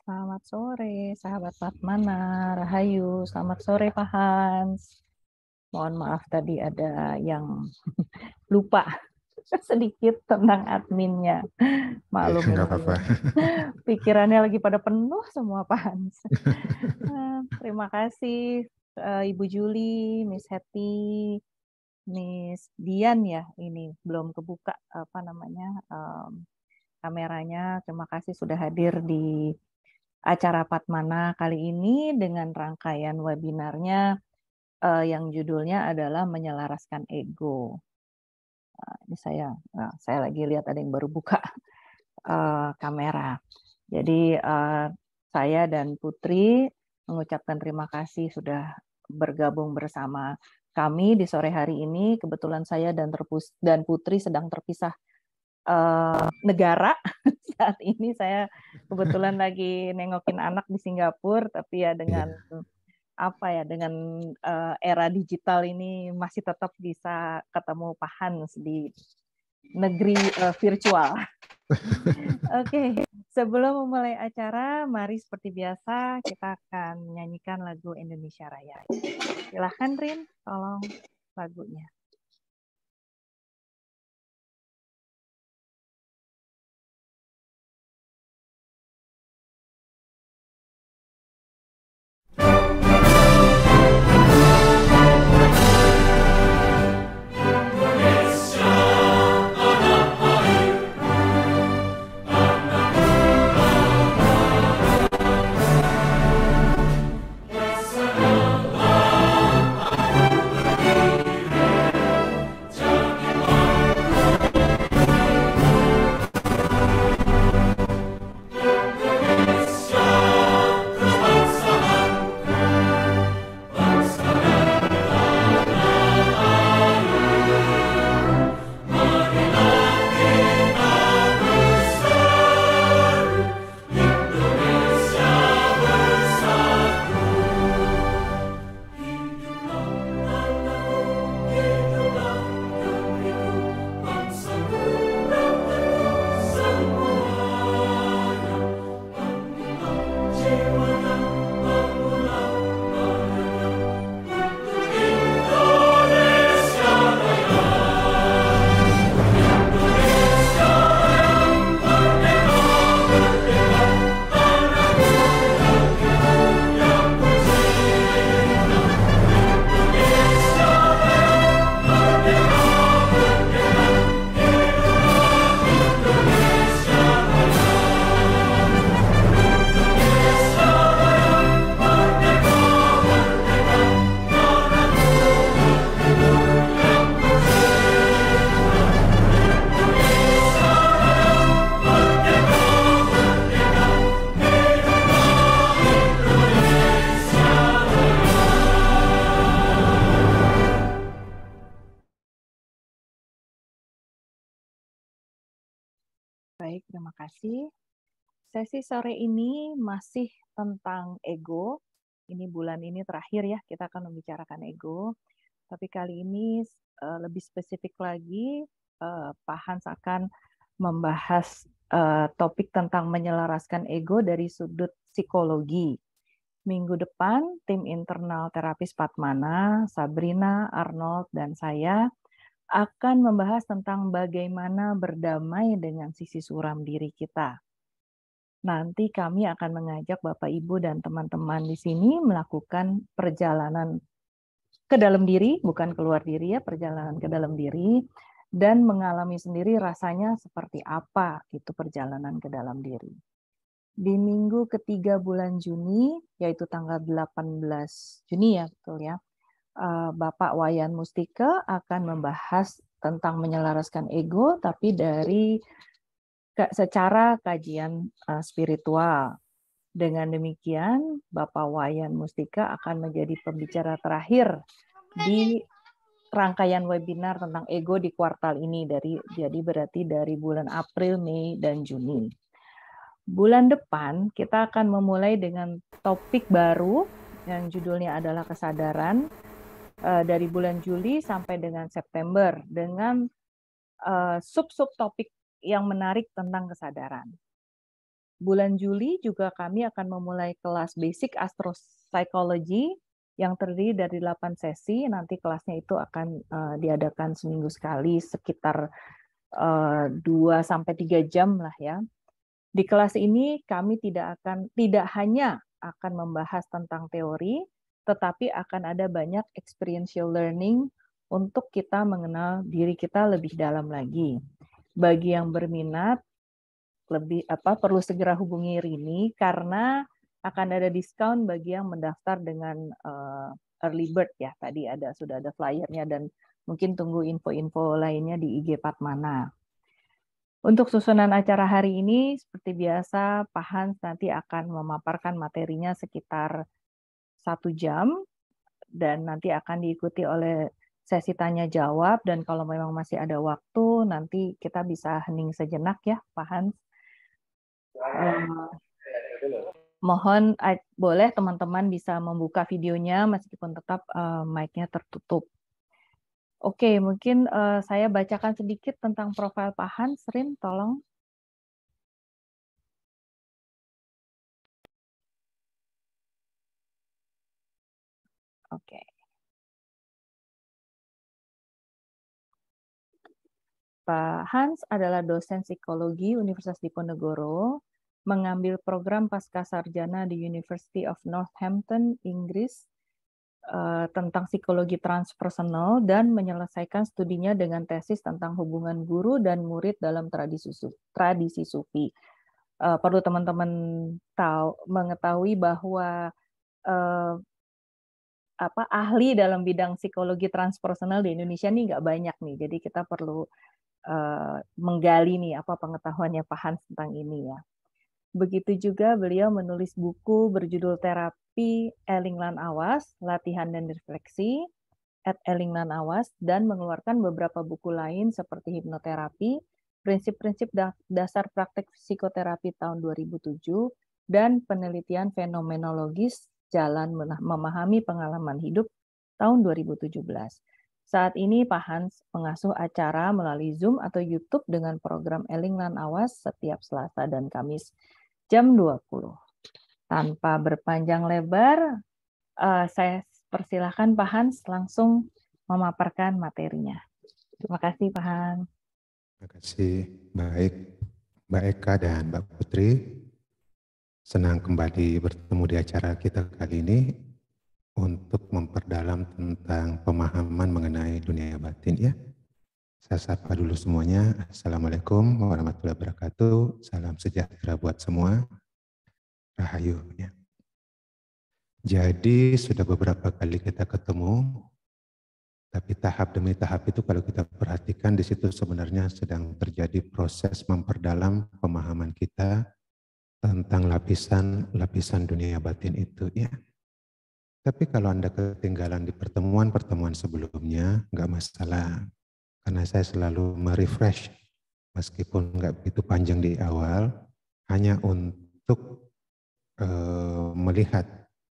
Selamat sore, sahabat Fatmana, Rahayu. Selamat sore, Pak Hans. Mohon maaf tadi ada yang lupa sedikit tentang adminnya. Ya, Maklumin nggak dulu. apa-apa. Pikirannya lagi pada penuh semua, Pak Hans. Terima kasih, Ibu Juli, Miss Hetty, Miss Dian ya. Ini belum kebuka apa namanya kameranya. Terima kasih sudah hadir di acara Fatmana kali ini dengan rangkaian webinarnya yang judulnya adalah menyelaraskan ego. Ini saya lagi lihat ada yang baru buka kamera. Jadi saya dan Putri mengucapkan terima kasih sudah bergabung bersama kami di sore hari ini. Kebetulan saya dan Putri sedang terpisah negara. Saat ini saya kebetulan lagi nengokin anak di Singapura, tapi ya dengan Iya. dengan era digital ini masih tetap bisa ketemu Pak Hans di negeri virtual. Oke, sebelum memulai acara, mari seperti biasa kita akan menyanyikan lagu Indonesia Raya. Silahkan Rin, tolong lagunya. Baik, terima kasih. Sesi sore ini masih tentang ego. Ini bulan ini terakhir ya, kita akan membicarakan ego. Tapi kali ini lebih spesifik lagi, Pak Hans akan membahas topik tentang menyelaraskan ego dari sudut psikologi. Minggu depan, tim internal terapis Fatmana, Sabrina, Arnold, dan saya akan membahas tentang bagaimana berdamai dengan sisi suram diri kita. Nanti kami akan mengajak Bapak, Ibu, dan teman-teman di sini melakukan perjalanan ke dalam diri, bukan keluar diri ya, perjalanan ke dalam diri, dan mengalami sendiri rasanya seperti apa itu perjalanan ke dalam diri. Di minggu ketiga bulan Juni, yaitu tanggal 18 Juni ya, betul ya, Bapak Wayan Mustika akan membahas tentang menyelaraskan ego, tapi dari secara kajian spiritual. Dengan demikian, Bapak Wayan Mustika akan menjadi pembicara terakhir di rangkaian webinar tentang ego di kuartal ini. Jadi berarti dari bulan April, Mei, dan Juni. Bulan depan kita akan memulai dengan topik baru yang judulnya adalah kesadaran dari bulan Juli sampai dengan September dengan sub-sub topik yang menarik tentang kesadaran. Bulan Juli juga kami akan memulai kelas Basic Astropsychology yang terdiri dari 8 sesi. Nanti kelasnya itu akan diadakan seminggu sekali sekitar 2-3 jam lah ya. Di kelas ini kami tidak hanya akan membahas tentang teori, tetapi akan ada banyak experiential learning untuk kita mengenal diri kita lebih dalam lagi. Bagi yang berminat, perlu segera hubungi Rini karena akan ada diskon bagi yang mendaftar dengan early bird ya. Tadi sudah ada flyernya dan mungkin tunggu info-info lainnya di IG Padmana. Untuk susunan acara hari ini, seperti biasa, Pak Hans nanti akan memaparkan materinya sekitar 1 jam, dan nanti akan diikuti oleh sesi tanya-jawab, dan kalau memang masih ada waktu, nanti kita bisa hening sejenak ya, Pak Hans. Mohon boleh teman-teman bisa membuka videonya meskipun tetap mic-nya tertutup. Oke, mungkin saya bacakan sedikit tentang profil Pak Hans. Rin, tolong. Oke. Pak Hans adalah dosen psikologi Universitas Diponegoro, mengambil program pascasarjana di University of Northampton, Inggris, tentang psikologi transpersonal dan menyelesaikan studinya dengan tesis tentang hubungan guru dan murid dalam tradisi sufi. Perlu teman-teman mengetahui bahwa ahli dalam bidang psikologi transpersonal di Indonesia nih nggak banyak nih, jadi kita perlu menggali nih apa pengetahuannya Pak Hans tentang ini ya. Begitu juga beliau menulis buku berjudul Terapi Elinglan Awas, Latihan dan Refleksi, Elinglan Awas, dan mengeluarkan beberapa buku lain seperti Hipnoterapi, Prinsip-prinsip dasar praktek psikoterapi tahun 2007, dan Penelitian Fenomenologis Jalan Memahami Pengalaman Hidup tahun 2017. Saat ini Pak Hans mengasuh acara melalui Zoom atau YouTube dengan program Elinglan Awas setiap Selasa dan Kamis jam 20. Tanpa berpanjang lebar, saya persilahkan Pak Hans langsung memaparkan materinya. Terima kasih Pak Hans. Terima kasih, baik Mbak Eka dan Mbak Putri. Senang kembali bertemu di acara kita kali ini untuk memperdalam tentang pemahaman mengenai dunia batin ya. Saya sapa dulu semuanya. Assalamualaikum warahmatullahi wabarakatuh. Salam sejahtera buat semua. Rahayu ya. Jadi sudah beberapa kali kita ketemu, tapi tahap demi tahap itu kalau kita perhatikan di situ sebenarnya sedang terjadi proses memperdalam pemahaman kita tentang lapisan dunia batin itu ya. Tapi kalau Anda ketinggalan di pertemuan-pertemuan sebelumnya, nggak masalah. Karena saya selalu merefresh, meskipun nggak begitu panjang di awal, hanya untuk melihat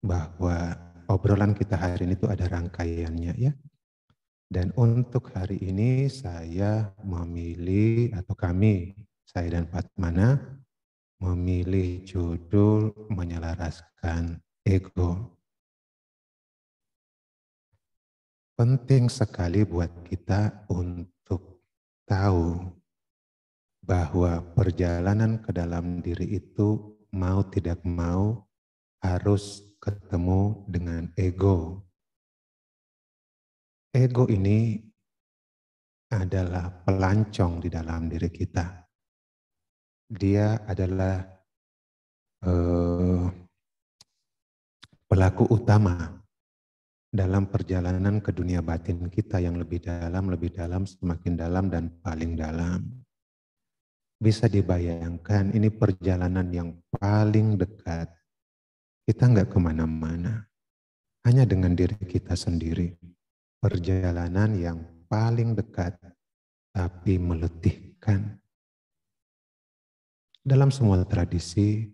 bahwa obrolan kita hari ini itu ada rangkaiannya ya. Dan untuk hari ini saya memilih, atau kami, saya dan Padmana, memilih judul menyelaraskan ego. Penting sekali buat kita untuk tahu bahwa perjalanan ke dalam diri itu mau tidak mau harus ketemu dengan ego. Ego ini adalah pelancong di dalam diri kita. Dia adalah pelaku utama dalam perjalanan ke dunia batin kita yang lebih dalam, semakin dalam, dan paling dalam. Bisa dibayangkan ini perjalanan yang paling dekat. Kita nggak kemana-mana, hanya dengan diri kita sendiri. Perjalanan yang paling dekat, tapi meletihkan. Dalam semua tradisi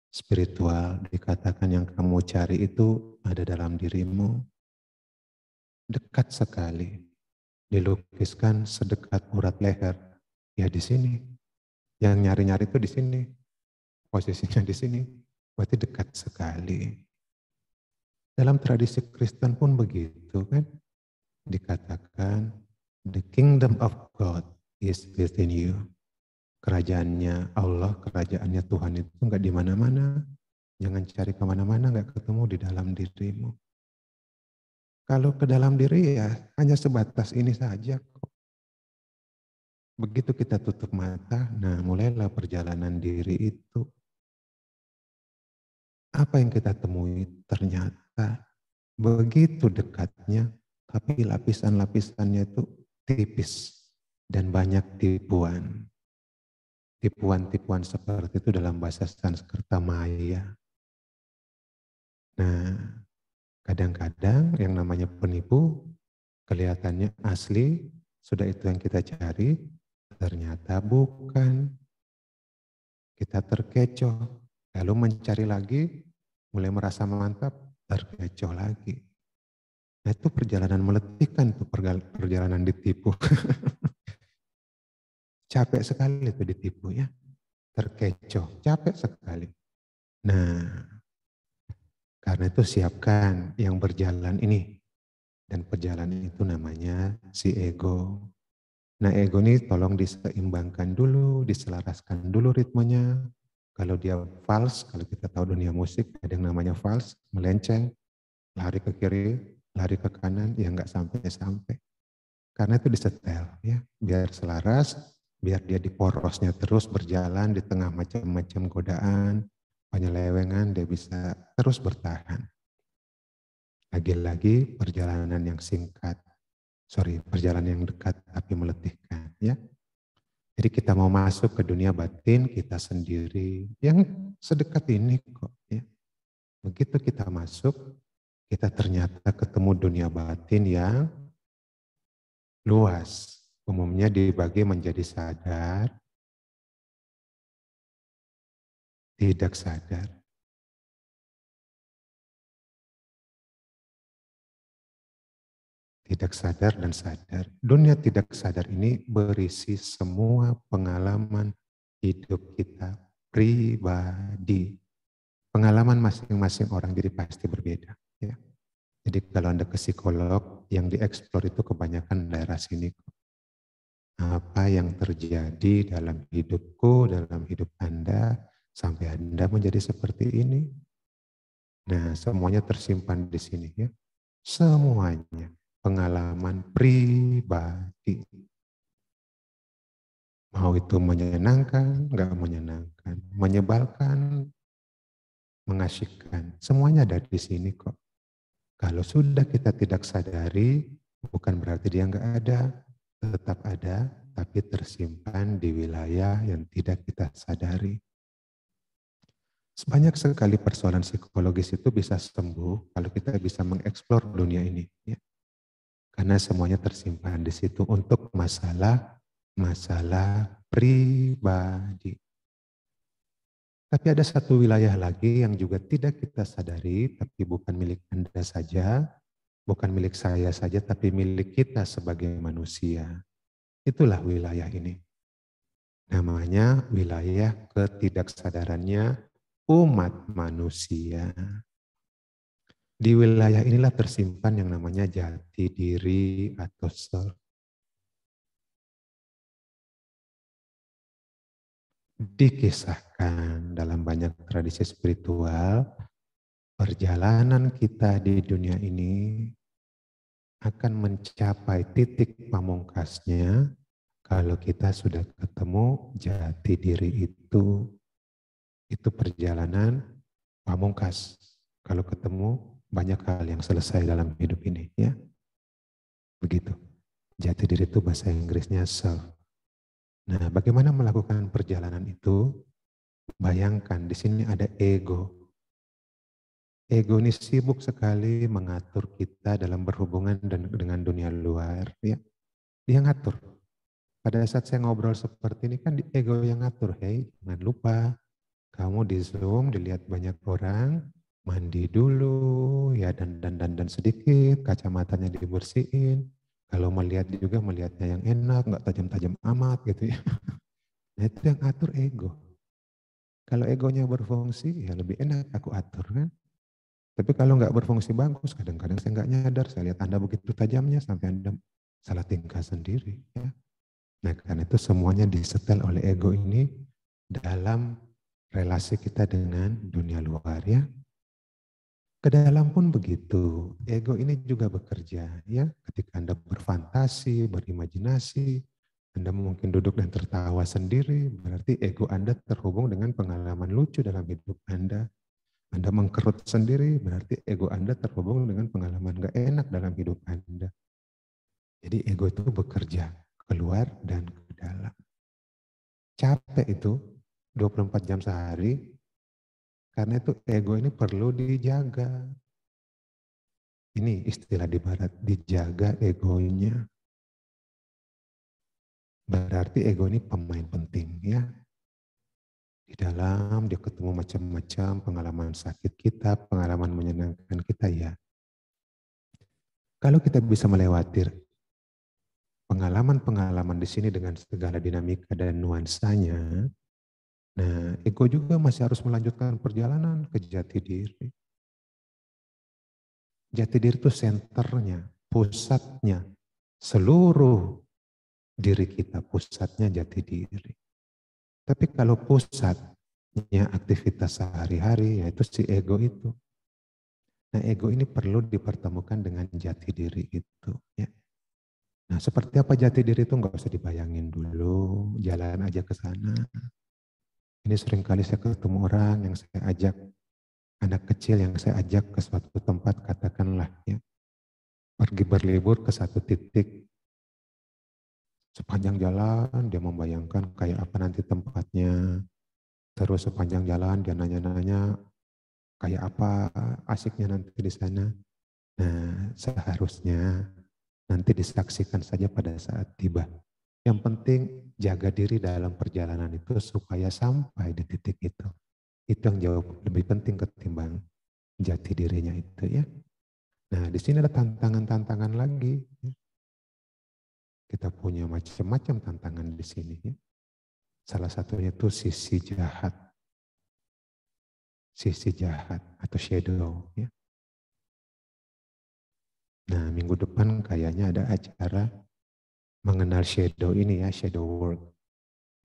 spiritual dikatakan yang kamu cari itu ada dalam dirimu. Dekat sekali. Dilukiskan sedekat urat leher. Ya di sini. Yang nyari-nyari itu di sini. posisinya di sini, berarti dekat sekali. Dalam tradisi Kristen pun begitu kan, dikatakan the kingdom of God is within you. Kerajaannya Allah, kerajaannya Tuhan itu enggak di mana-mana. Jangan cari kemana-mana, enggak ketemu di dalam dirimu. Kalau ke dalam diri ya hanya sebatas ini saja kok. Begitu kita tutup mata, nah mulailah perjalanan diri itu. Apa yang kita temui ternyata begitu dekatnya, tapi lapisan-lapisannya itu tipis dan banyak tipuan. Tipuan-tipuan seperti itu dalam bahasa Sanskerta Maya. Nah, kadang-kadang yang namanya penipu kelihatannya asli, sudah itu yang kita cari, ternyata bukan. Kita terkecoh, lalu mencari lagi, mulai merasa mantap, terkecoh lagi. Nah itu perjalanan meletihkan tuh, perjalanan ditipu. Capek sekali itu ditipu ya, terkecoh, capek sekali. Nah, karena itu siapkan yang berjalan ini. Dan perjalanan itu namanya si ego. Nah ego ini tolong diseimbangkan dulu, diselaraskan dulu ritmenya. Kalau dia vals, kalau kita tahu dunia musik ada yang namanya vals, melenceng, lari ke kiri, lari ke kanan, ya nggak sampai-sampai. Karena itu disetel ya, biar selaras, biar dia di porosnya terus berjalan di tengah macam-macam godaan, penyelewengan, dia bisa terus bertahan. Lagi-lagi perjalanan yang singkat, perjalanan yang dekat tapi meletihkan ya. Jadi kita mau masuk ke dunia batin kita sendiri yang sedekat ini kok ya. Begitu kita masuk, kita ternyata ketemu dunia batin yang luas. Umumnya dibagi menjadi sadar, tidak sadar. Tidak sadar dan sadar. Dunia tidak sadar ini berisi semua pengalaman hidup kita pribadi. Pengalaman masing-masing orang jadi pasti berbeda. Ya. Jadi kalau Anda ke psikolog, yang dieksplor itu kebanyakan daerah sini. Apa yang terjadi dalam hidupku, dalam hidup Anda, sampai Anda menjadi seperti ini. Nah, semuanya tersimpan di sini ya. Semuanya pengalaman pribadi. Mau itu menyenangkan, enggak menyenangkan, menyebalkan, mengasyikkan. Semuanya ada di sini kok. Kalau sudah kita tidak sadari, bukan berarti dia enggak ada. Tetap ada, tapi tersimpan di wilayah yang tidak kita sadari. Banyak sekali persoalan psikologis itu bisa sembuh kalau kita bisa mengeksplor dunia ini. Ya. Karena semuanya tersimpan di situ untuk masalah pribadi. Tapi ada satu wilayah lagi yang juga tidak kita sadari, tapi bukan milik Anda saja, bukan milik saya saja, tapi milik kita sebagai manusia. Itulah wilayah ini. Namanya wilayah ketidaksadarannya umat manusia. Di wilayah inilah tersimpan yang namanya jati diri atau self. Dikisahkan dalam banyak tradisi spiritual, perjalanan kita di dunia ini akan mencapai titik pamungkasnya kalau kita sudah ketemu jati diri itu perjalanan pamungkas. Kalau ketemu banyak hal yang selesai dalam hidup ini, ya. Begitu. Jati diri itu bahasa Inggrisnya self. Nah, bagaimana melakukan perjalanan itu? Bayangkan di sini ada ego. Ego ini sibuk sekali mengatur kita dalam berhubungan dengan dunia luar, ya. Dia ngatur. Pada saat saya ngobrol seperti ini kan ego yang ngatur, hey, jangan lupa kamu di Zoom dilihat banyak orang, mandi dulu, ya dan sedikit, kacamatanya dibersihin. Kalau melihat juga melihatnya yang enak, nggak tajam-tajam amat gitu ya. Nah itu yang atur ego. Kalau egonya berfungsi, ya lebih enak aku atur kan. Tapi kalau nggak berfungsi bagus, kadang-kadang saya nggak nyadar, saya lihat Anda begitu tajamnya sampai Anda salah tingkah sendiri. Ya. Nah karena itu semuanya disetel oleh ego ini dalam relasi kita dengan dunia luar ya. Ke dalam pun begitu, ego ini juga bekerja ya. Ketika Anda berfantasi, berimajinasi, Anda mungkin duduk dan tertawa sendiri, berarti ego Anda terhubung dengan pengalaman lucu dalam hidup Anda. Anda mengkerut sendiri, berarti ego Anda terhubung dengan pengalaman gak enak dalam hidup Anda. Jadi ego itu bekerja keluar dan ke dalam. Capek itu 24 jam sehari, karena itu ego ini perlu dijaga. Ini istilah di barat, dijaga egonya. Berarti ego ini pemain penting ya. Di dalam dia ketemu macam-macam pengalaman sakit kita, pengalaman menyenangkan kita ya. Kalau kita bisa melewati pengalaman-pengalaman di sini dengan segala dinamika dan nuansanya, nah ego juga masih harus melanjutkan perjalanan ke jati diri. Jati diri itu senternya, pusatnya, seluruh diri kita, pusatnya jati diri. Tapi kalau pusatnya aktivitas sehari-hari, yaitu si ego itu. Nah ego ini perlu dipertemukan dengan jati diri itu. Ya. Nah seperti apa jati diri itu nggak usah dibayangin dulu, jalan aja ke sana. Ini seringkali saya ketemu orang yang saya ajak, anak kecil yang saya ajak ke suatu tempat, katakanlah ya, pergi berlibur ke satu titik. Sepanjang jalan dia membayangkan kayak apa nanti tempatnya. Terus sepanjang jalan dia nanya-nanya kayak apa asiknya nanti di sana. Nah seharusnya nanti disaksikan saja pada saat tiba. Yang penting jaga diri dalam perjalanan itu supaya sampai di titik itu. Itu yang jauh lebih penting ketimbang jati dirinya itu ya. Nah di sini ada tantangan-tantangan lagi. Ya. Kita punya macam-macam tantangan di sini. Ya. Salah satunya itu sisi jahat atau shadow. Ya. Nah minggu depan kayaknya ada acara mengenal shadow ini ya, shadow work.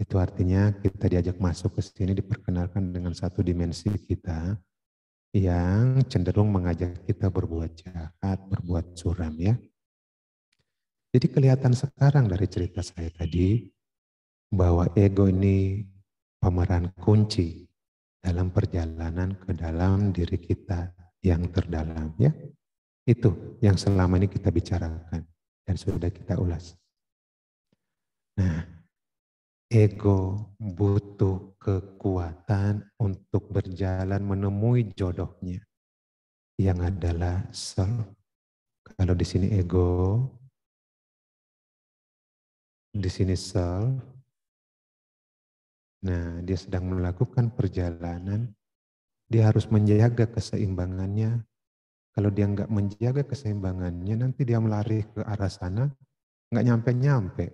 Itu artinya kita diajak masuk ke sini diperkenalkan dengan satu dimensi kita yang cenderung mengajak kita berbuat jahat, berbuat suram ya. Jadi kelihatan sekarang dari cerita saya tadi bahwa ego ini pemeran kunci dalam perjalanan ke dalam diri kita yang terdalam ya. Itu yang selama ini kita bicarakan dan sudah kita ulas. Nah, ego butuh kekuatan untuk berjalan menemui jodohnya yang adalah self. Kalau di sini ego, di sini self. Nah, dia sedang melakukan perjalanan. Dia harus menjaga keseimbangannya. Kalau dia nggak menjaga keseimbangannya, nanti dia melari ke arah sana, nggak nyampe-nyampe.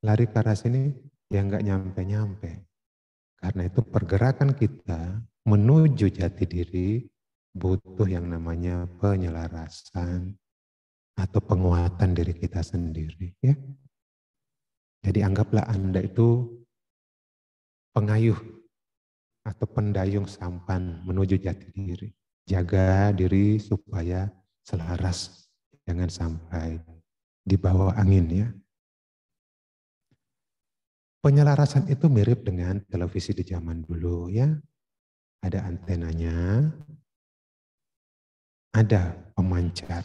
Lari ke arah sini, dia nggak nyampe-nyampe. Karena itu pergerakan kita menuju jati diri butuh yang namanya penyelarasan atau penguatan diri kita sendiri. Ya. Jadi anggaplah Anda itu pengayuh atau pendayung sampan menuju jati diri. Jaga diri supaya selaras, jangan sampai di bawah angin ya. Penyelarasan itu mirip dengan televisi di zaman dulu ya. Ada antenanya, ada pemancar.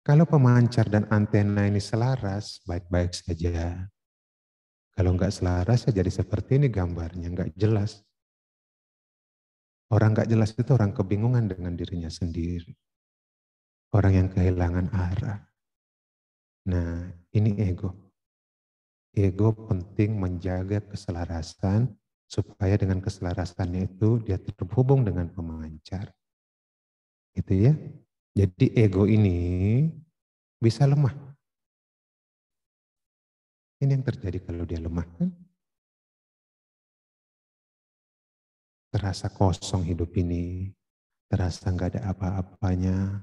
Kalau pemancar dan antena ini selaras, baik-baik saja. Kalau nggak selaras, ya jadi seperti ini gambarnya, nggak jelas. Orang nggak jelas itu orang kebingungan dengan dirinya sendiri. Orang yang kehilangan arah. Nah, ini ego. Ego penting menjaga keselarasan, supaya dengan keselarasannya itu dia terhubung dengan pemancar. Gitu ya. Jadi ego ini bisa lemah. Ini yang terjadi kalau dia lemah kan. terasa kosong hidup ini, terasa nggak ada apa-apanya,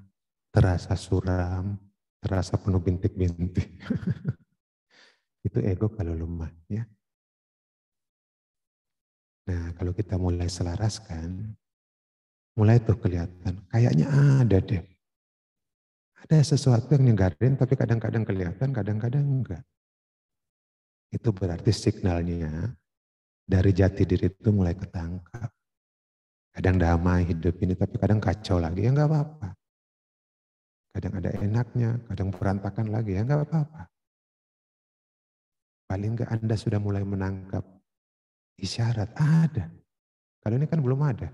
terasa suram, terasa penuh bintik-bintik. Itu ego kalau lemah, ya. Nah, kalau kita mulai selaraskan, mulai tuh kelihatan, kayaknya ada deh. Ada sesuatu yang nyegarin, tapi kadang-kadang kelihatan, kadang-kadang enggak. Itu berarti signalnya dari jati diri itu mulai ketangkap. Kadang damai hidup ini, tapi kadang kacau lagi, ya enggak apa-apa. Kadang ada enaknya, kadang berantakan lagi, ya enggak apa-apa. Paling enggak Anda sudah mulai menangkap isyarat, ada. Kalau ini kan belum ada.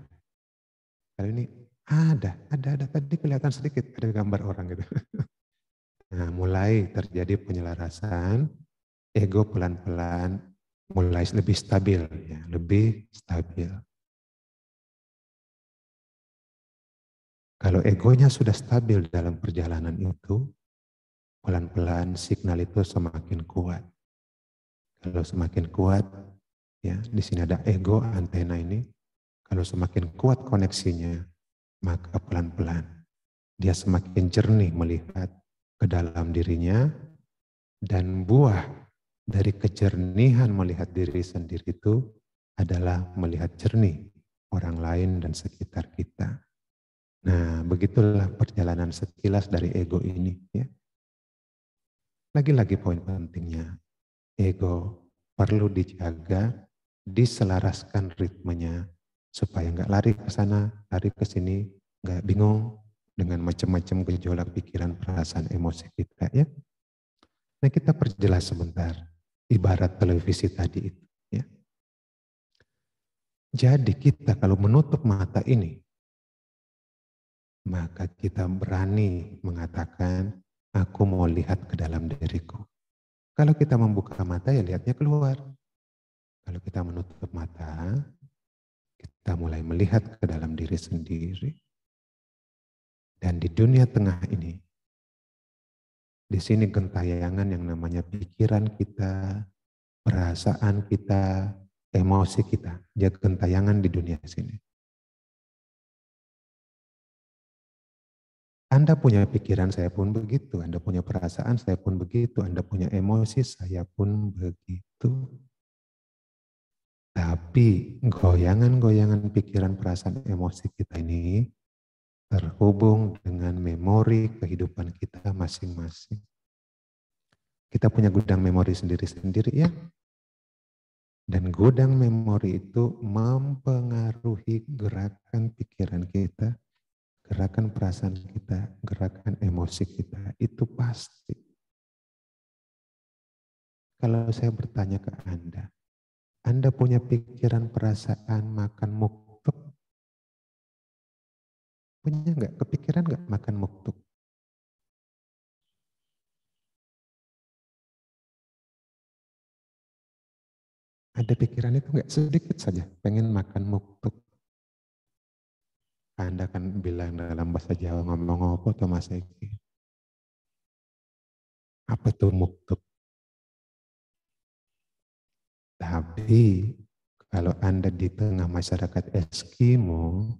Kalau ini ada. Tadi kelihatan sedikit, ada gambar orang gitu. Nah, mulai terjadi penyelarasan, ego pelan-pelan mulai lebih stabil, ya, lebih stabil. Kalau egonya sudah stabil dalam perjalanan itu, pelan-pelan signal itu semakin kuat. Kalau semakin kuat, ya di sini ada ego antena ini. Kalau semakin kuat koneksinya, maka pelan-pelan dia semakin jernih melihat ke dalam dirinya, dan buah dari kejernihan melihat diri sendiri itu adalah melihat jernih orang lain dan sekitar kita. Nah, begitulah perjalanan sekilas dari ego ini, ya. Lagi-lagi poin pentingnya, ego perlu dijaga, diselaraskan ritmenya supaya nggak lari ke sana, lari ke sini, nggak bingung dengan macam-macam gejolak pikiran, perasaan, emosi kita, ya. Nah, kita perjelas sebentar ibarat televisi tadi itu, ya. Jadi kita kalau menutup mata ini, maka kita berani mengatakan, aku mau lihat ke dalam diriku. Kalau kita membuka mata, ya lihatnya keluar. Kalau kita menutup mata, kita mulai melihat ke dalam diri sendiri. Dan di dunia tengah ini, di sini gentayangan yang namanya pikiran kita, perasaan kita, emosi kita, dia gentayangan di dunia sini. Anda punya pikiran, saya pun begitu. Anda punya perasaan, saya pun begitu. Anda punya emosi, saya pun begitu. Tapi goyangan-goyangan pikiran, perasaan, emosi kita ini terhubung dengan memori kehidupan kita masing-masing. Kita punya gudang memori sendiri-sendiri, ya. Dan gudang memori itu mempengaruhi gerakan pikiran kita, gerakan perasaan kita, gerakan emosi kita, itu pasti. Kalau saya bertanya ke Anda punya pikiran, perasaan, makan muktuk? Punya nggak? Kepikiran nggak makan muktuk? Ada pikiran itu nggak? Sedikit saja, pengen makan muktuk. Anda kan bilang dalam bahasa Jawa, ngomong apa tuh Mas Eki? Apa tuh muktuk? Tapi kalau Anda di tengah masyarakat Eskimo,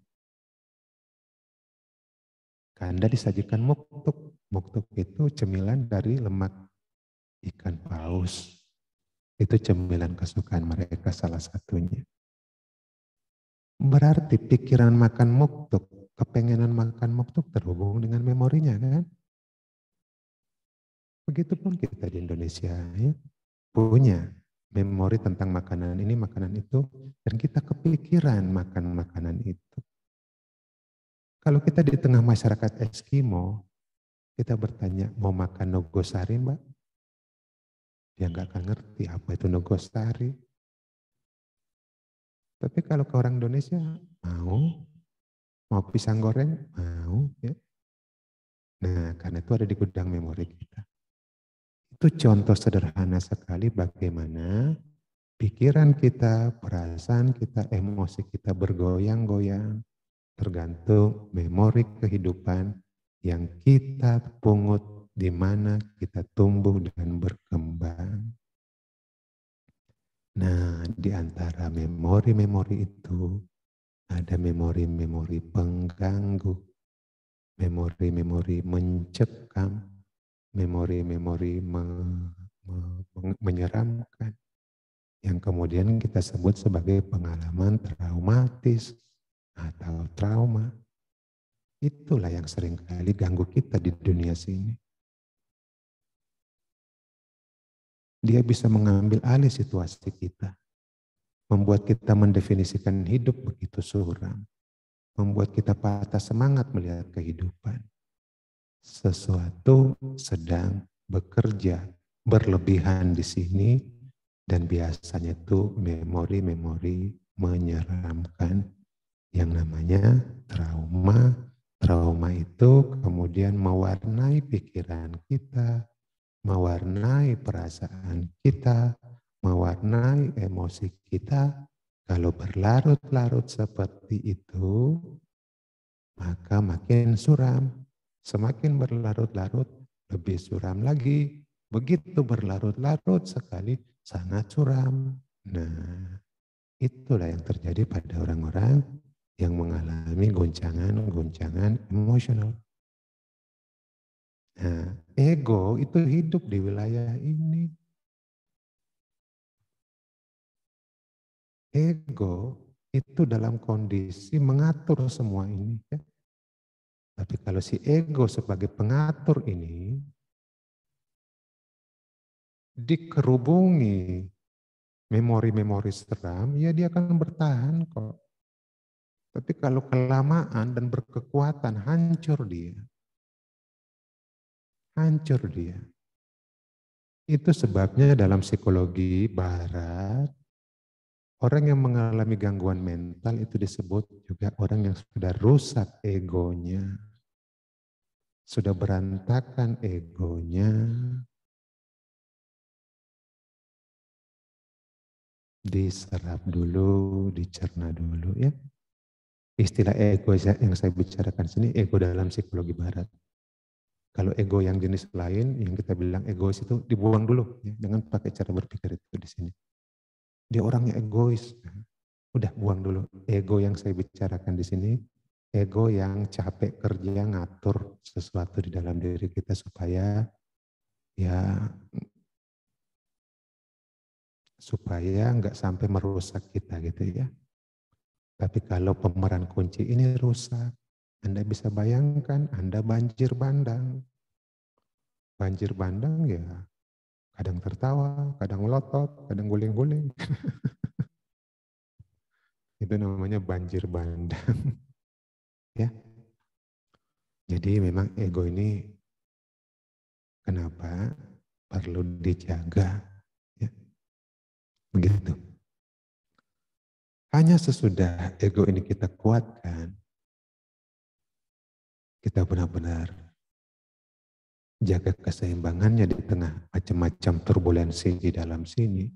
Anda disajikan muktuk. Muktuk itu cemilan dari lemak ikan paus. Itu cemilan kesukaan mereka salah satunya. Berarti pikiran makan muktuk, kepengenan makan muktuk terhubung dengan memorinya, kan? Begitupun kita di Indonesia, ya, punya memori tentang makanan ini, makanan itu, dan kita kepikiran makan makanan itu. Kalau kita di tengah masyarakat Eskimo, kita bertanya, mau makan nogosari, Mbak? Dia nggak akan ngerti apa itu nogosari. Tapi kalau ke orang Indonesia, mau pisang goreng, mau. Ya. Nah, karena itu ada di gudang memori kita. Itu contoh sederhana sekali bagaimana pikiran kita, perasaan kita, emosi kita bergoyang-goyang tergantung memori kehidupan yang kita pungut di mana kita tumbuh dan berkembang. Nah, di antara memori-memori itu ada memori-memori pengganggu, memori-memori mencekam, memori-memori menyeramkan, yang kemudian kita sebut sebagai pengalaman traumatis atau trauma. Itulah yang seringkali ganggu kita di dunia sini. Dia bisa mengambil alih situasi kita, membuat kita mendefinisikan hidup begitu suram, membuat kita patah semangat melihat kehidupan. Sesuatu sedang bekerja berlebihan di sini, dan biasanya itu memori-memori menyeramkan yang namanya trauma. Trauma itu kemudian mewarnai pikiran kita, mewarnai perasaan kita, mewarnai emosi kita. Kalau berlarut-larut seperti itu, maka makin suram. Semakin berlarut-larut, lebih suram lagi. Begitu berlarut-larut sekali, sangat suram. Nah, itulah yang terjadi pada orang-orang yang mengalami goncangan-goncangan emosional. Nah, ego itu hidup di wilayah ini. Ego itu dalam kondisi mengatur semua ini. Ya. Tapi kalau si ego sebagai pengatur ini dikerubungi memori-memori seram, ya dia akan bertahan kok. Tapi kalau kelamaan dan berkekuatan, hancur dia. Hancur dia. Itu sebabnya dalam psikologi barat, orang yang mengalami gangguan mental itu disebut juga orang yang sudah rusak egonya. Sudah berantakan egonya. Diserap dulu, dicerna dulu ya. Istilah ego yang saya bicarakan sini ego dalam psikologi barat. Kalau ego yang jenis lain, yang kita bilang egois itu dibuang dulu. Ya. Jangan pakai cara berpikir itu di sini. Dia orangnya egois. Udah buang dulu. Ego yang saya bicarakan di sini, ego yang capek kerja ngatur sesuatu di dalam diri kita supaya nggak sampai merusak kita gitu ya. Tapi kalau pemeran kunci ini rusak, Anda bisa bayangkan Anda banjir bandang. Banjir bandang ya kadang tertawa, kadang melotot, kadang guling-guling. Itu namanya banjir bandang. Ya. Jadi memang ego ini kenapa perlu dijaga. Ya. Begitu. Hanya sesudah ego ini kita kuatkan, kita benar-benar jaga keseimbangannya di tengah macam-macam turbulensi di dalam sini,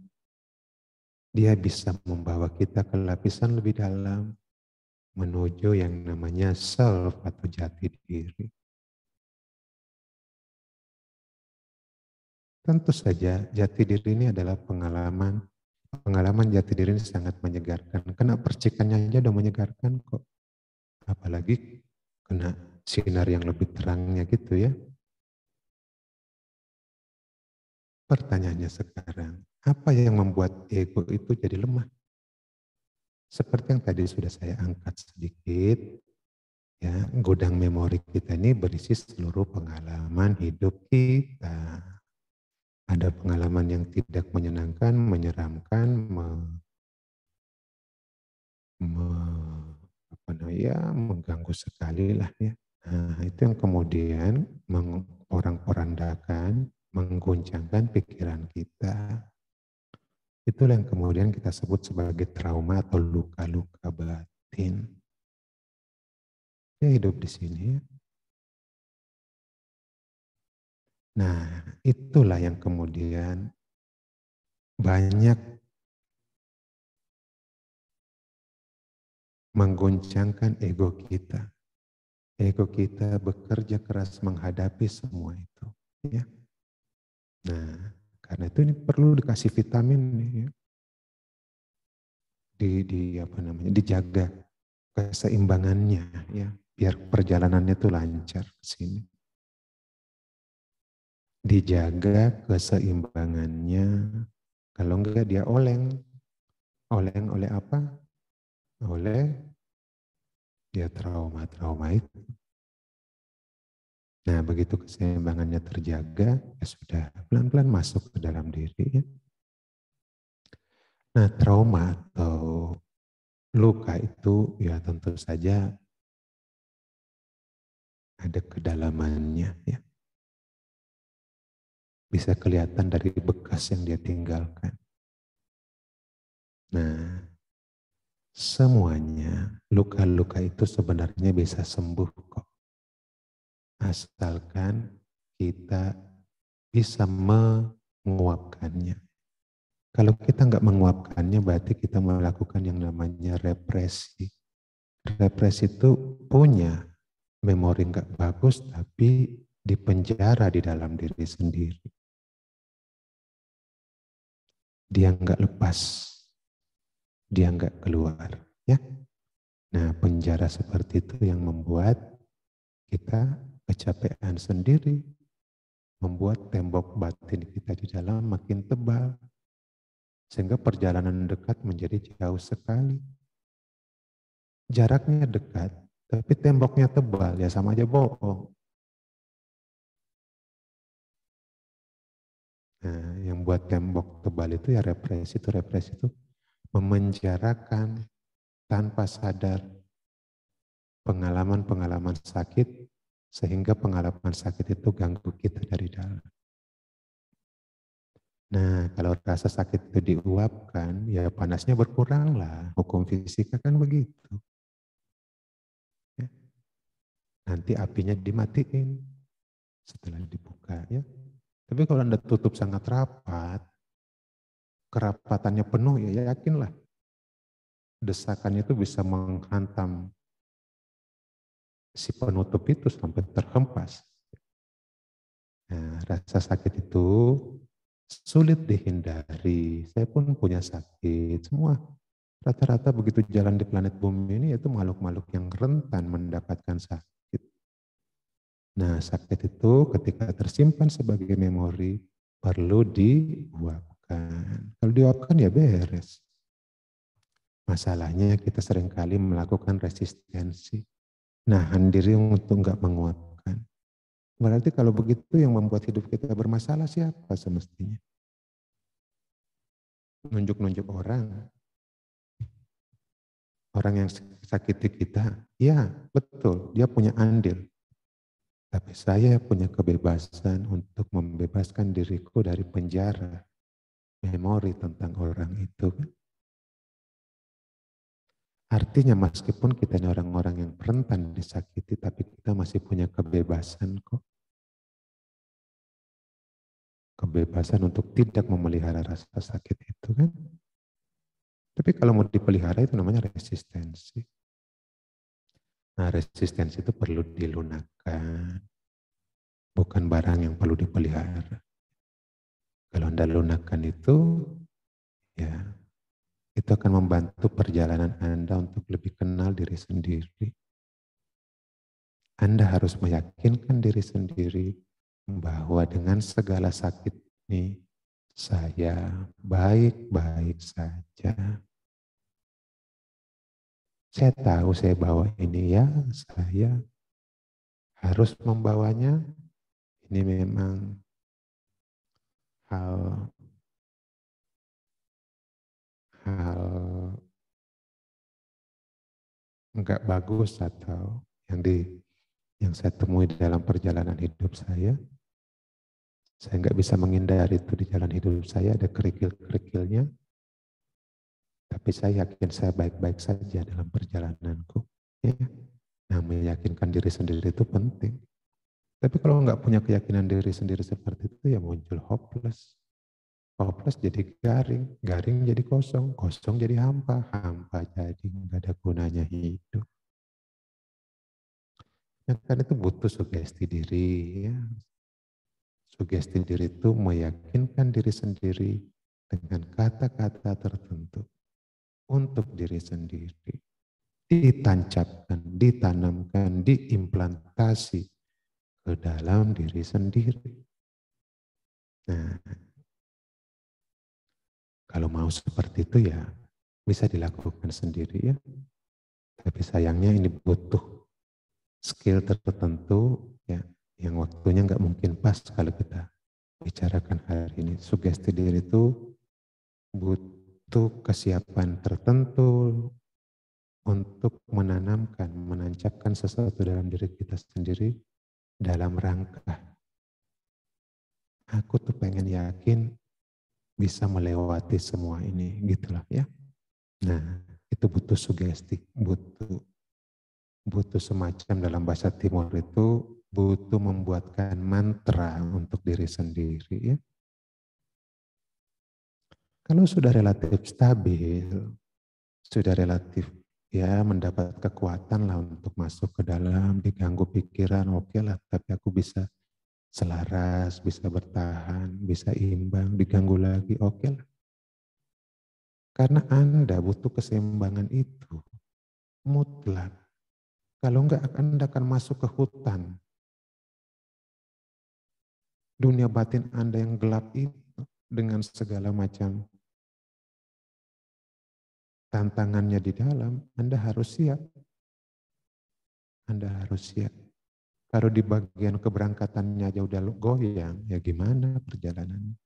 dia bisa membawa kita ke lapisan lebih dalam menuju yang namanya self atau jati diri. Tentu saja jati diri ini adalah pengalaman jati diri ini sangat menyegarkan. Kena percikannya aja udah menyegarkan kok. Apalagi kena sinar yang lebih terangnya gitu ya. Pertanyaannya sekarang, apa yang membuat ego itu jadi lemah? Seperti yang tadi sudah saya angkat sedikit, ya, gudang memori kita ini berisi seluruh pengalaman hidup kita. Ada pengalaman yang tidak menyenangkan, menyeramkan, mengganggu sekali lah ya. Nah, itu yang kemudian porandakan, mengguncangkan pikiran kita. Itulah yang kemudian kita sebut sebagai trauma atau luka-luka batin. Dia hidup di sini. Nah, itulah yang kemudian banyak mengguncangkan ego kita. Ego kita bekerja keras menghadapi semua itu. Ya. Nah, karena itu ini perlu dikasih vitamin nih, ya. Dijaga keseimbangannya, ya, biar perjalanannya itu lancar ke sini. Dijaga keseimbangannya, kalau enggak dia oleng. Oleng oleh apa? Oleh dia trauma itu. Nah, begitu keseimbangannya terjaga, ya sudah pelan-pelan masuk ke dalam diri. Ya. Nah, trauma atau luka itu ya tentu saja ada kedalamannya. Ya. Bisa kelihatan dari bekas yang dia tinggalkan. Nah, semuanya luka-luka itu sebenarnya bisa sembuh kok. Asalkan kita bisa menguapkannya. Kalau kita nggak menguapkannya, berarti kita melakukan yang namanya represi. Represi itu punya memori nggak bagus, tapi dipenjara di dalam diri sendiri. Dia nggak lepas, dia nggak keluar. Ya, nah penjara seperti itu yang membuat kita kecapean sendiri, membuat tembok batin kita di dalam makin tebal, sehingga perjalanan dekat menjadi jauh sekali. Jaraknya dekat, tapi temboknya tebal, ya sama aja bohong. Nah, yang buat tembok tebal itu ya represi itu memenjarakan tanpa sadar pengalaman-pengalaman sakit, sehingga pengalaman sakit itu ganggu kita dari dalam. Nah, kalau rasa sakit itu diuapkan, ya panasnya berkurang lah. Hukum fisika kan begitu. Ya. Nanti apinya dimatiin setelah dibuka. Ya. Tapi kalau Anda tutup sangat rapat, kerapatannya penuh, ya yakinlah. Desakannya itu bisa menghantam si penutup itu sampai terhempas. Nah, rasa sakit itu sulit dihindari. Saya pun punya sakit. Semua rata-rata begitu jalan di planet bumi ini itu makhluk-makhluk yang rentan mendapatkan sakit. Nah, sakit itu ketika tersimpan sebagai memori perlu diuapkan. Kalau diuapkan ya beres. Masalahnya kita seringkali melakukan resistensi. Nahan diri untuk enggak menguapkan. Berarti kalau begitu yang membuat hidup kita bermasalah siapa semestinya? Nunjuk-nunjuk orang. Orang yang sakiti kita, ya betul, dia punya andil. Tapi saya punya kebebasan untuk membebaskan diriku dari penjara memori tentang orang itu. Artinya meskipun kita ini orang-orang yang rentan disakiti, tapi kita masih punya kebebasan kok. Kebebasan untuk tidak memelihara rasa sakit itu kan. Tapi kalau mau dipelihara itu namanya resistensi. Nah, resistensi itu perlu dilunakkan. Bukan barang yang perlu dipelihara. Kalau Anda lunakkan itu, ya itu akan membantu perjalanan Anda untuk lebih kenal diri sendiri. Anda harus meyakinkan diri sendiri bahwa dengan segala sakit ini, saya baik-baik saja. Saya tahu saya bawa ini ya, saya harus membawanya. Ini memang hal enggak bagus atau yang saya temui dalam perjalanan hidup saya. Saya enggak bisa menghindari itu di jalan hidup saya, ada kerikil-kerikilnya. Tapi saya yakin saya baik-baik saja dalam perjalananku. Ya. Nah, meyakinkan diri sendiri itu penting. Tapi kalau nggak punya keyakinan diri sendiri seperti itu, ya muncul hopeless. Hopeless jadi garing, garing jadi kosong, kosong jadi hampa, hampa jadi nggak ada gunanya hidup. Ya, kan itu butuh sugesti diri. Ya. Sugesti diri itu meyakinkan diri sendiri dengan kata-kata tertentu untuk diri sendiri. ditancapkan, ditanamkan, diimplantasi ke dalam diri sendiri. Nah, kalau mau seperti itu ya bisa dilakukan sendiri ya. Tapi sayangnya ini butuh skill tertentu ya, yang waktunya nggak mungkin pas kalau kita bicarakan hari ini. Sugesti diri itu butuh kesiapan tertentu untuk menanamkan, menancapkan sesuatu dalam diri kita sendiri dalam rangka aku tuh pengen yakin bisa melewati semua ini gitulah ya. Nah, itu butuh sugesti, butuh semacam dalam bahasa Timur itu butuh membuatkan mantra untuk diri sendiri ya. Kalau sudah relatif stabil, sudah relatif ya mendapat kekuatan lah untuk masuk ke dalam, diganggu pikiran, oke lah, tapi aku bisa selaras, bisa bertahan, bisa imbang, diganggu lagi, oke lah. Karena Anda butuh keseimbangan itu, mutlak. Kalau enggak, Anda akan masuk ke hutan. Dunia batin Anda yang gelap itu dengan segala macam tantangannya di dalam, Anda harus siap. Anda harus siap. Kalau di bagian keberangkatannya aja udah goyang, ya gimana perjalanannya?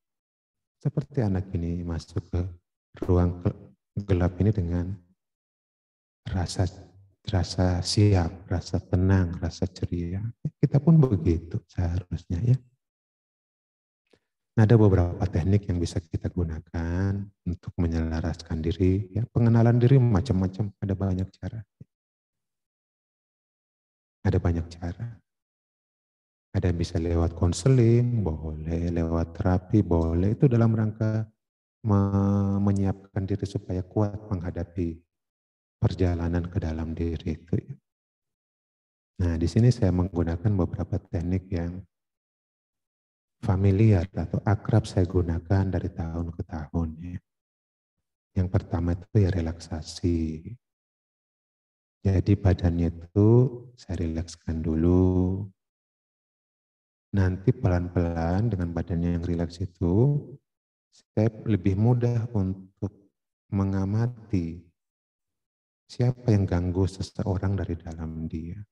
Seperti anak ini masuk ke ruang gelap ini dengan rasa siap, rasa tenang, rasa ceria. Kita pun begitu seharusnya ya. Nah, ada beberapa teknik yang bisa kita gunakan untuk menyelaraskan diri. Ya, pengenalan diri macam-macam, ada banyak cara. Ada banyak cara. Ada yang bisa lewat konseling, boleh lewat terapi, boleh. Itu dalam rangka menyiapkan diri supaya kuat menghadapi perjalanan ke dalam diri itu. Nah, di sini saya menggunakan beberapa teknik yang familiar atau akrab saya gunakan dari tahun ke tahun. Ya. Yang pertama itu ya relaksasi. Jadi badannya itu saya rilekskan dulu. Nanti pelan-pelan dengan badannya yang rileks itu, saya lebih mudah untuk mengamati siapa yang ganggu seseorang dari dalam dia.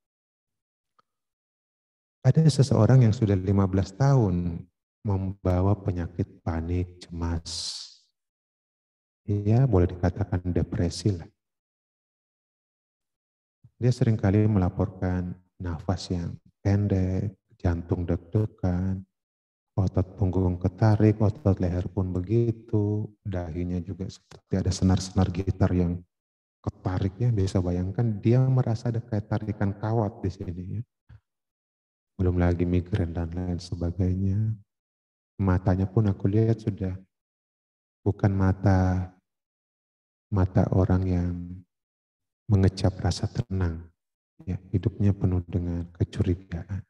Ada seseorang yang sudah 15 tahun membawa penyakit panik, cemas. Ya, boleh dikatakan depresi lah. Dia seringkali melaporkan nafas yang pendek, jantung deg-degan, otot punggung ketarik, otot leher pun begitu, dahinya juga seperti ada senar-senar gitar yang ketarik ya, bisa bayangkan dia merasa ada kayak tarikan kawat di sini ya. Belum lagi migrain dan lain sebagainya. Matanya pun aku lihat sudah bukan mata orang yang mengecap rasa tenang. Ya, hidupnya penuh dengan kecurigaan.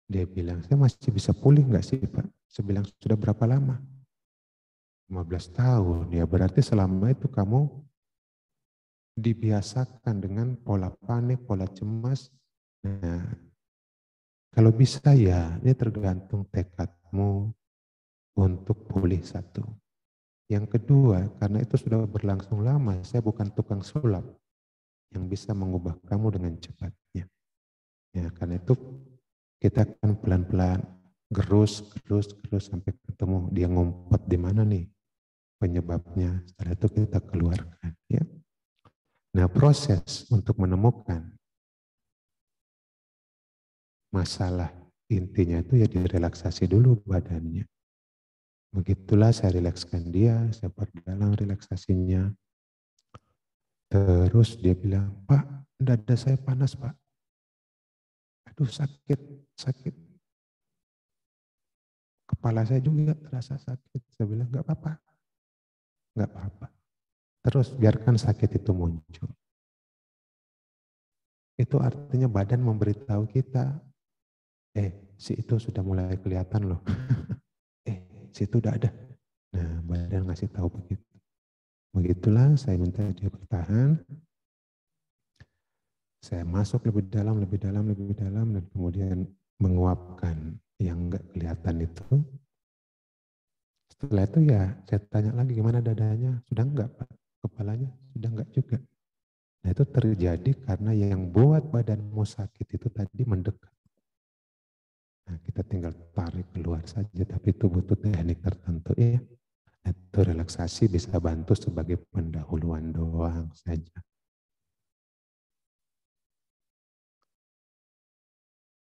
Dia bilang, saya masih bisa pulih nggak sih Pak? Saya bilang, sudah berapa lama? 15 tahun. Ya berarti selama itu kamu dibiasakan dengan pola panik, pola cemas. Nah, kalau bisa ya, ini tergantung tekadmu untuk pulih satu. Yang kedua, karena itu sudah berlangsung lama, saya bukan tukang sulap yang bisa mengubah kamu dengan cepatnya. Ya, karena itu kita akan pelan-pelan gerus sampai ketemu dia ngumpet di mana nih penyebabnya. Setelah itu kita keluarkan. Ya. Nah, proses untuk menemukan masalah intinya itu ya direlaksasi dulu badannya. Begitulah saya rilekskan dia, saya perdalam relaksasinya. Terus dia bilang, Pak, dada saya panas Pak. Aduh sakit. Kepala saya juga terasa sakit. Saya bilang, enggak apa-apa. Terus biarkan sakit itu muncul. Itu artinya badan memberitahu kita, si itu sudah mulai kelihatan loh. Si itu udah ada. Nah, badan ngasih tahu begitu. Begitulah saya minta dia bertahan. Saya masuk lebih dalam, dan kemudian menguapkan yang enggak kelihatan itu. Setelah itu ya saya tanya lagi gimana dadanya, sudah enggak Pak? Kepalanya sudah enggak juga. Nah itu terjadi karena yang buat badanmu sakit itu tadi mendekat. Nah kita tinggal tarik keluar saja, tapi itu butuh teknik tertentu ya. Itu relaksasi bisa bantu sebagai pendahuluan doang saja.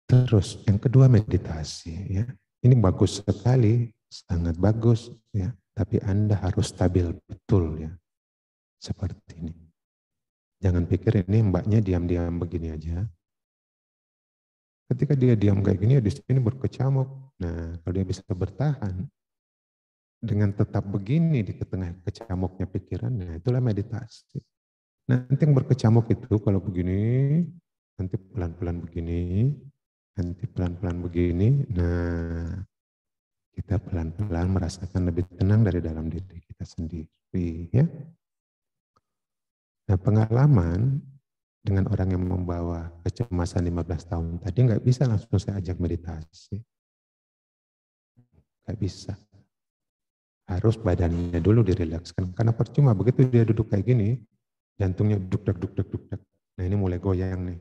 Terus yang kedua meditasi ya. Ini bagus sekali, sangat bagus ya. Tapi Anda harus stabil betul ya. Seperti ini. Jangan pikir ini mbaknya diam-diam begini aja. Ketika dia diam kayak gini, di sini berkecamuk. Nah, kalau dia bisa bertahan dengan tetap begini di tengah kecamuknya pikiran, nah itulah meditasi. Nanti yang berkecamuk itu kalau begini, nanti pelan-pelan begini, nanti pelan-pelan begini. Nah, kita pelan-pelan merasakan lebih tenang dari dalam diri kita sendiri. Ya. Nah, pengalaman dengan orang yang membawa kecemasan 15 tahun tadi nggak bisa langsung saya ajak meditasi. Nggak bisa. Harus badannya dulu dirilekskan. Karena percuma begitu dia duduk kayak gini, jantungnya duk-dak. Nah ini mulai goyang nih.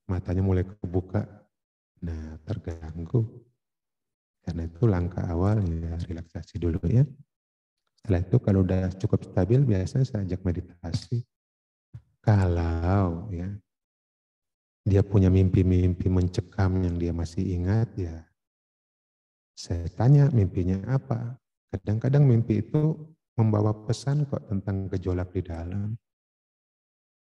Matanya mulai kebuka. Nah terganggu. Karena itu langkah awal ya relaksasi dulu ya. Setelah itu kalau udah cukup stabil biasanya saya ajak meditasi. Kalau ya dia punya mimpi-mimpi mencekam yang dia masih ingat ya saya tanya mimpinya apa. Kadang-kadang mimpi itu membawa pesan kok tentang gejolak di dalam.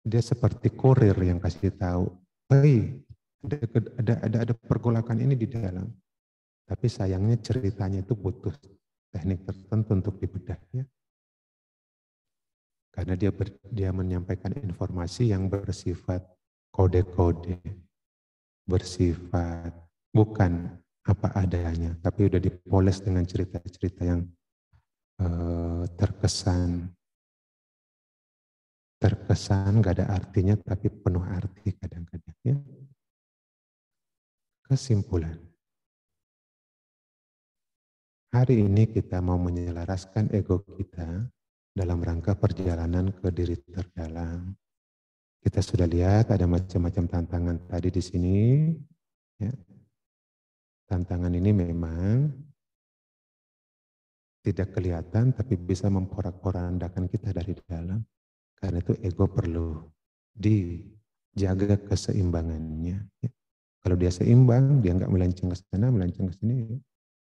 Dia seperti kurir yang kasih tahu, hei ada pergolakan ini di dalam. Tapi sayangnya ceritanya itu butuh teknik tertentu untuk dibedahnya. Karena dia menyampaikan informasi yang bersifat kode-kode, bersifat bukan apa adanya, tapi udah dipoles dengan cerita-cerita yang terkesan gak ada artinya, tapi penuh arti kadang-kadang. Ya. Kesimpulan. Hari ini kita mau menyelaraskan ego kita dalam rangka perjalanan ke diri terdalam. Kita sudah lihat ada macam-macam tantangan tadi di sini. Ya. Tantangan ini memang tidak kelihatan, tapi bisa memporak-porandakan kita dari dalam. Karena itu ego perlu dijaga keseimbangannya. Ya. Kalau dia seimbang, dia nggak melenceng ke sana, melenceng ke sini,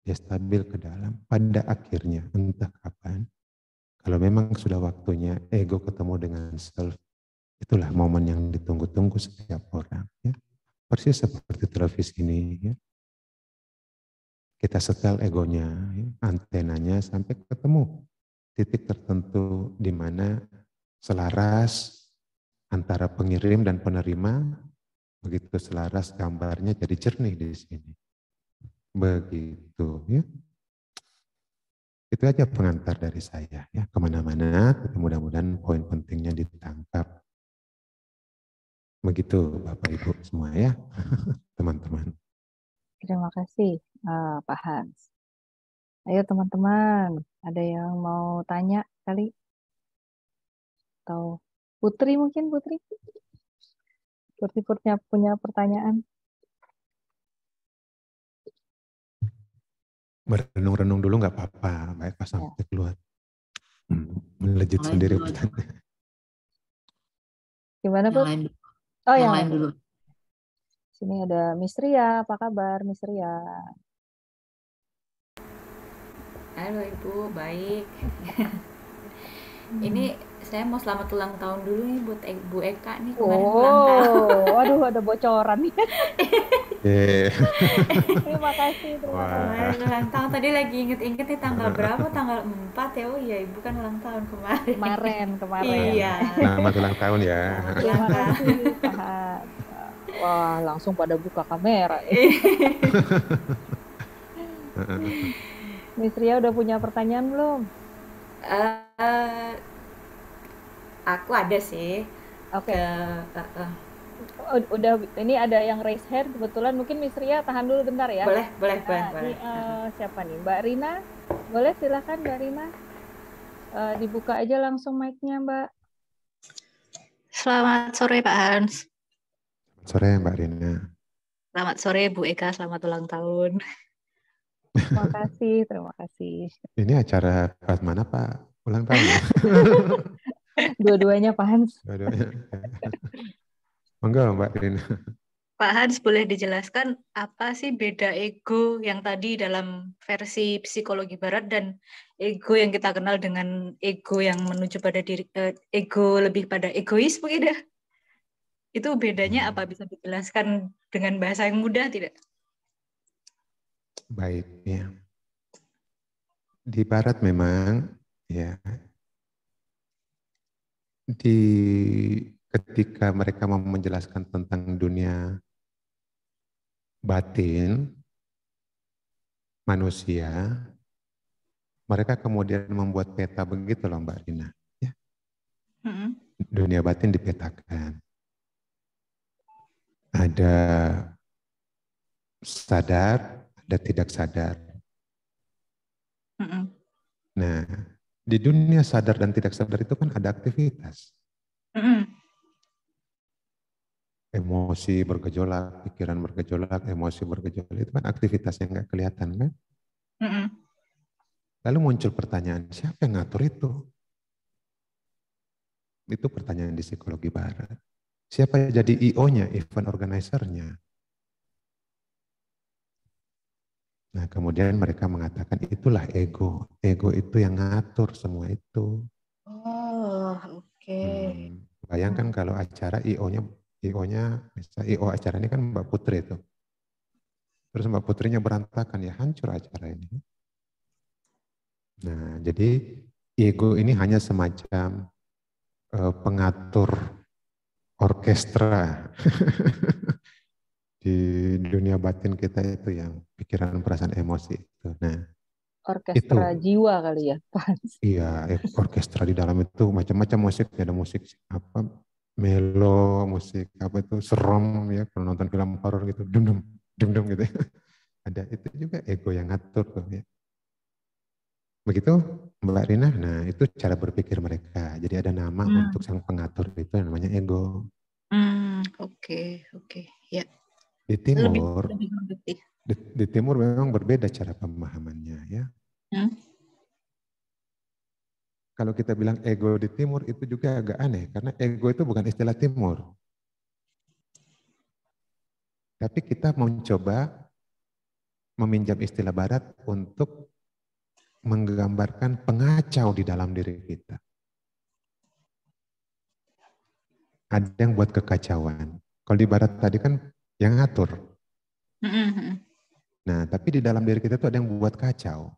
dia stabil ke dalam. Pada akhirnya, entah kapan, kalau memang sudah waktunya ego ketemu dengan self, itulah momen yang ditunggu-tunggu setiap orang. Ya. Persis seperti televisi ini. Ya. Kita setel egonya, ya, antenanya sampai ketemu titik tertentu di mana selaras antara pengirim dan penerima, begitu selaras gambarnya jadi jernih di sini. Begitu ya. Itu aja pengantar dari saya ya, kemana-mana, mudah-mudahan poin pentingnya ditangkap. Begitu Bapak Ibu semua ya, teman-teman. Terima kasih Pak Hans. Ayo teman-teman, ada yang mau tanya kali? Atau Putri mungkin, Putri punya pertanyaan. Merenung-renung dulu nggak apa-apa, baik pas sampai keluar. Melejit sendiri pertanyaan. Gimana Bu? Oh yang lain dulu. Sini ada Miss Ria, apa kabar Miss Ria? Halo Ibu, baik. Ini saya mau selamat ulang tahun dulu nih buat Bu Eka nih kemarin ulang tahun. Waduh ada bocoran. Terima kasih. Kemarin ulang tahun, tadi lagi inget-inget nih tanggal berapa, tanggal 4 ya. Oh iya Ibu kan ulang tahun kemarin. Iya. Selamat ulang tahun ya. Terima kasih Pak Hans. Wah langsung pada buka kamera. Miss Ria udah punya pertanyaan belum? aku ada sih. Oke. Udah, ini ada yang raise hand kebetulan, mungkin Miss Ria tahan dulu bentar ya. Boleh. Ini, siapa nih? Mbak Rina, boleh silakan Mbak Rina. Dibuka aja langsung mic-nya, Mbak. Selamat sore Pak Hans. Selamat sore Mbak Rina. Selamat sore Bu Eka, selamat ulang tahun. Terima kasih. Ini acara pas mana Pak? Ulang tahun ya? Dua-duanya Pak Hans. Dua-duanya. Monggo Mbak Rina. Pak Hans, boleh dijelaskan apa sih beda ego yang tadi dalam versi psikologi barat dan ego yang kita kenal dengan ego yang menuju pada diri, ego lebih pada egois mungkin ya? Itu bedanya apa, bisa dijelaskan dengan bahasa yang mudah tidak? Baik, ya. Di barat memang ya ketika mereka mau menjelaskan tentang dunia batin manusia, mereka kemudian membuat peta begitu loh Mbak Rina. Ya. Dunia batin dipetakan. Ada sadar, ada tidak sadar. Nah, di dunia sadar dan tidak sadar itu kan ada aktivitas. Emosi bergejolak, pikiran bergejolak, emosi bergejolak, itu kan aktivitas yang nggak kelihatan kan? Lalu muncul pertanyaan, siapa yang ngatur itu? Itu pertanyaan di psikologi barat. Siapa yang jadi IO-nya, event organizer-nya? Nah, kemudian mereka mengatakan itulah ego. Ego itu yang ngatur semua itu. Oh, oke. Bayangkan kalau acara IO-nya, misalnya IO acara ini kan Mbak Putri itu. Terus Mbak Putrinya berantakan, ya hancur acara ini. Nah, jadi ego ini hanya semacam pengatur orkestra di dunia batin kita itu yang pikiran, perasaan, emosi itu. Nah, orkestra itu, jiwa kali ya, Pak. Iya, orkestra di dalam itu macam-macam musik, ada musik apa melo, musik apa itu serem ya, kalau nonton film horor gitu, dum dum gitu. Ada itu juga ego yang ngatur tuh ya. Begitu Mbak Rina, nah itu cara berpikir mereka. Jadi ada nama untuk sang pengatur itu yang namanya ego. Oke, ya. Di timur, di timur memang berbeda cara pemahamannya ya. Kalau kita bilang ego di timur itu juga agak aneh, karena ego itu bukan istilah timur. Tapi kita mencoba meminjam istilah barat untuk menggambarkan pengacau di dalam diri kita. Ada yang buat kekacauan. Kalau di barat tadi kan yang ngatur. Nah, tapi di dalam diri kita tuh ada yang buat kacau.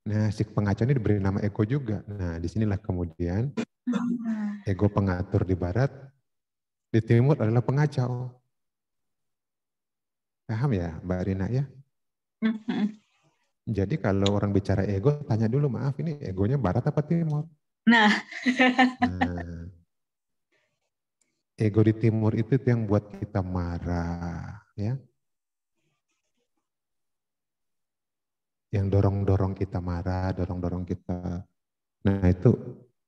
Nah, si pengacau ini diberi nama ego juga. Nah, disinilah kemudian ego pengatur di barat, di timur adalah pengacau. Paham ya Mbak Rina ya? Jadi kalau orang bicara ego, tanya dulu, maaf ini egonya barat apa timur? Nah. Ego di timur itu yang buat kita marah, ya. Yang dorong-dorong kita marah, dorong-dorong kita. Nah itu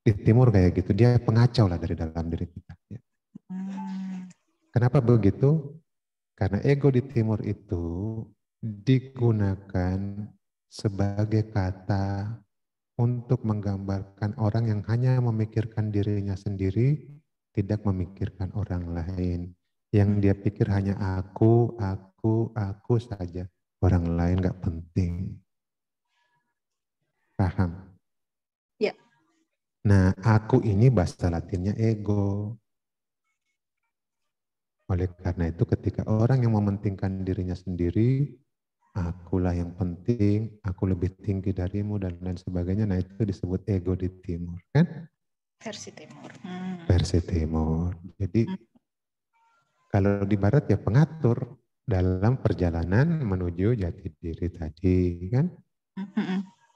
di timur kayak gitu, dia pengacau lah dari dalam diri kita. Ya. Kenapa begitu? Karena ego di timur itu digunakan sebagai kata untuk menggambarkan orang yang hanya memikirkan dirinya sendiri, tidak memikirkan orang lain. Yang dia pikir hanya aku saja. Orang lain gak penting. Paham? Ya. Nah, aku ini bahasa Latinnya ego. Oleh karena itu ketika orang yang mementingkan dirinya sendiri, akulah yang penting, aku lebih tinggi darimu dan lain sebagainya. Nah itu disebut ego di timur, kan? Versi timur. Versi timur. Jadi kalau di barat ya pengatur dalam perjalanan menuju jati diri tadi, kan?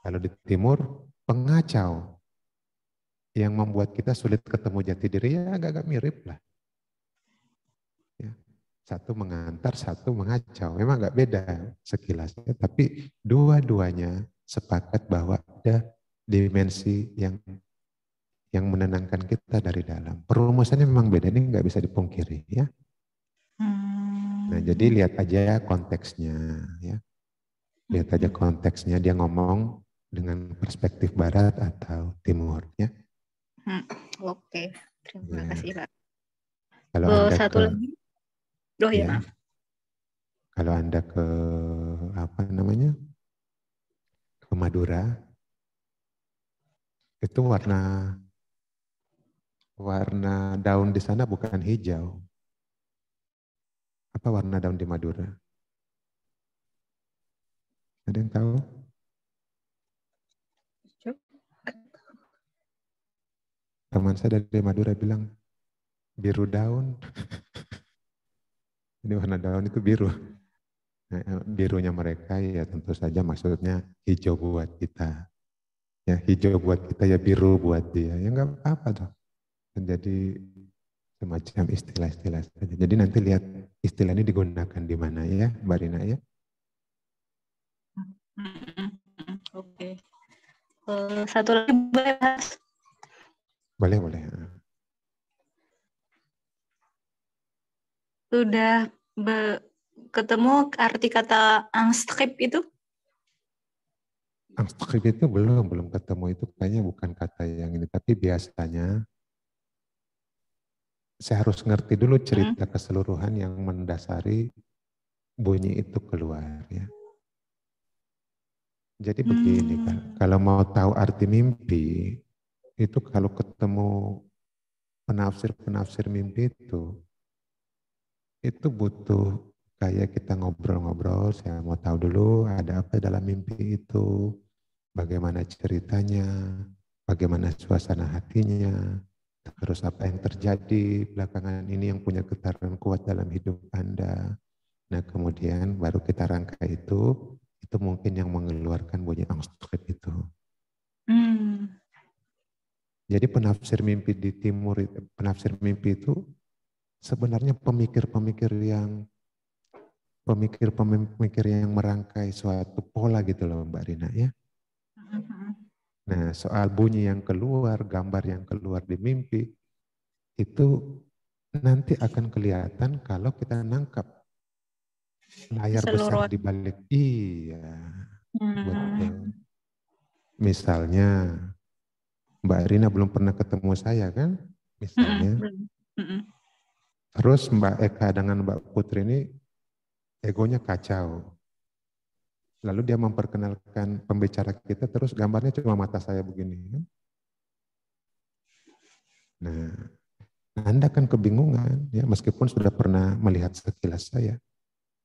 Kalau di timur pengacau. yang membuat kita sulit ketemu jati diri ya agak-agak mirip lah. Ya. Satu mengantar, satu mengacau. Memang agak beda sekilasnya, tapi dua-duanya sepakat bahwa ada dimensi yang menenangkan kita dari dalam. Perumusannya memang beda, ini nggak bisa dipungkiri ya. Nah, jadi lihat aja konteksnya ya. Lihat aja konteksnya, dia ngomong dengan perspektif barat atau timur ya. Oke, terima kasih Pak. Kalau Anda satu lagi. Ya. Kalau Anda ke ke Madura, itu warna daun di sana bukan hijau. Apa warna daun di Madura? Ada yang tahu? Teman saya dari Madura bilang biru daun. Ini warna daun itu biru. Nah, birunya mereka ya tentu saja maksudnya hijau buat kita. Ya hijau buat kita ya biru buat dia. Ya enggak apa-apa dong. Menjadi semacam istilah-istilah saja. Jadi nanti lihat istilah ini digunakan di mana ya, Mbak Rina ya. Oke. Satu lagi boleh Mas? Boleh. Sudah ketemu arti kata angstreep itu? Angstreep itu belum ketemu, itu kayaknya bukan kata yang ini, tapi biasanya saya harus ngerti dulu cerita keseluruhan yang mendasari bunyi itu keluar ya. Jadi begini kan, kalau mau tahu arti mimpi, itu kalau ketemu penafsir mimpi itu butuh kayak kita ngobrol-ngobrol, saya mau tahu dulu ada apa dalam mimpi itu, bagaimana ceritanya, bagaimana suasana hatinya, terus apa yang terjadi belakangan ini yang punya getaran kuat dalam hidup Anda. Nah kemudian baru kita rangkai itu mungkin yang mengeluarkan bunyi angstreep itu. Jadi penafsir mimpi di timur, penafsir mimpi itu sebenarnya pemikir-pemikir yang merangkai suatu pola gitu loh Mbak Rina ya. Nah soal bunyi yang keluar, gambar yang keluar di mimpi, itu nanti akan kelihatan kalau kita nangkap layar besar di balik. Iya, betul. Misalnya Mbak Rina belum pernah ketemu saya kan, misalnya. Terus Mbak Eka dengan Mbak Putri ini egonya kacau. Lalu dia memperkenalkan pembicara kita, terus gambarnya cuma mata saya begini. Nah, Anda kan kebingungan, ya meskipun sudah pernah melihat sekilas saya.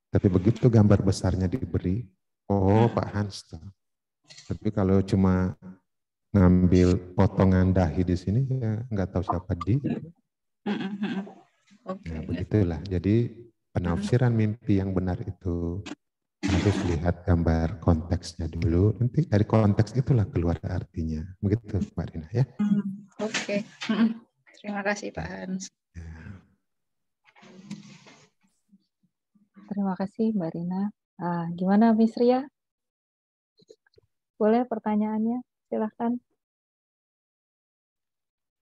Tapi begitu gambar besarnya diberi, oh Pak Hans. Tapi kalau cuma ngambil potongan dahi di sini, ya nggak tahu siapa di. Nah, begitulah. Jadi penafsiran mimpi yang benar itu harus lihat gambar konteksnya dulu. Nanti dari konteks itulah keluar artinya. Begitu Mbak Rina ya. Oke. Terima kasih Pak Hans. Terima kasih Mbak Rina. Gimana Miss Ria? Boleh pertanyaannya? Silahkan.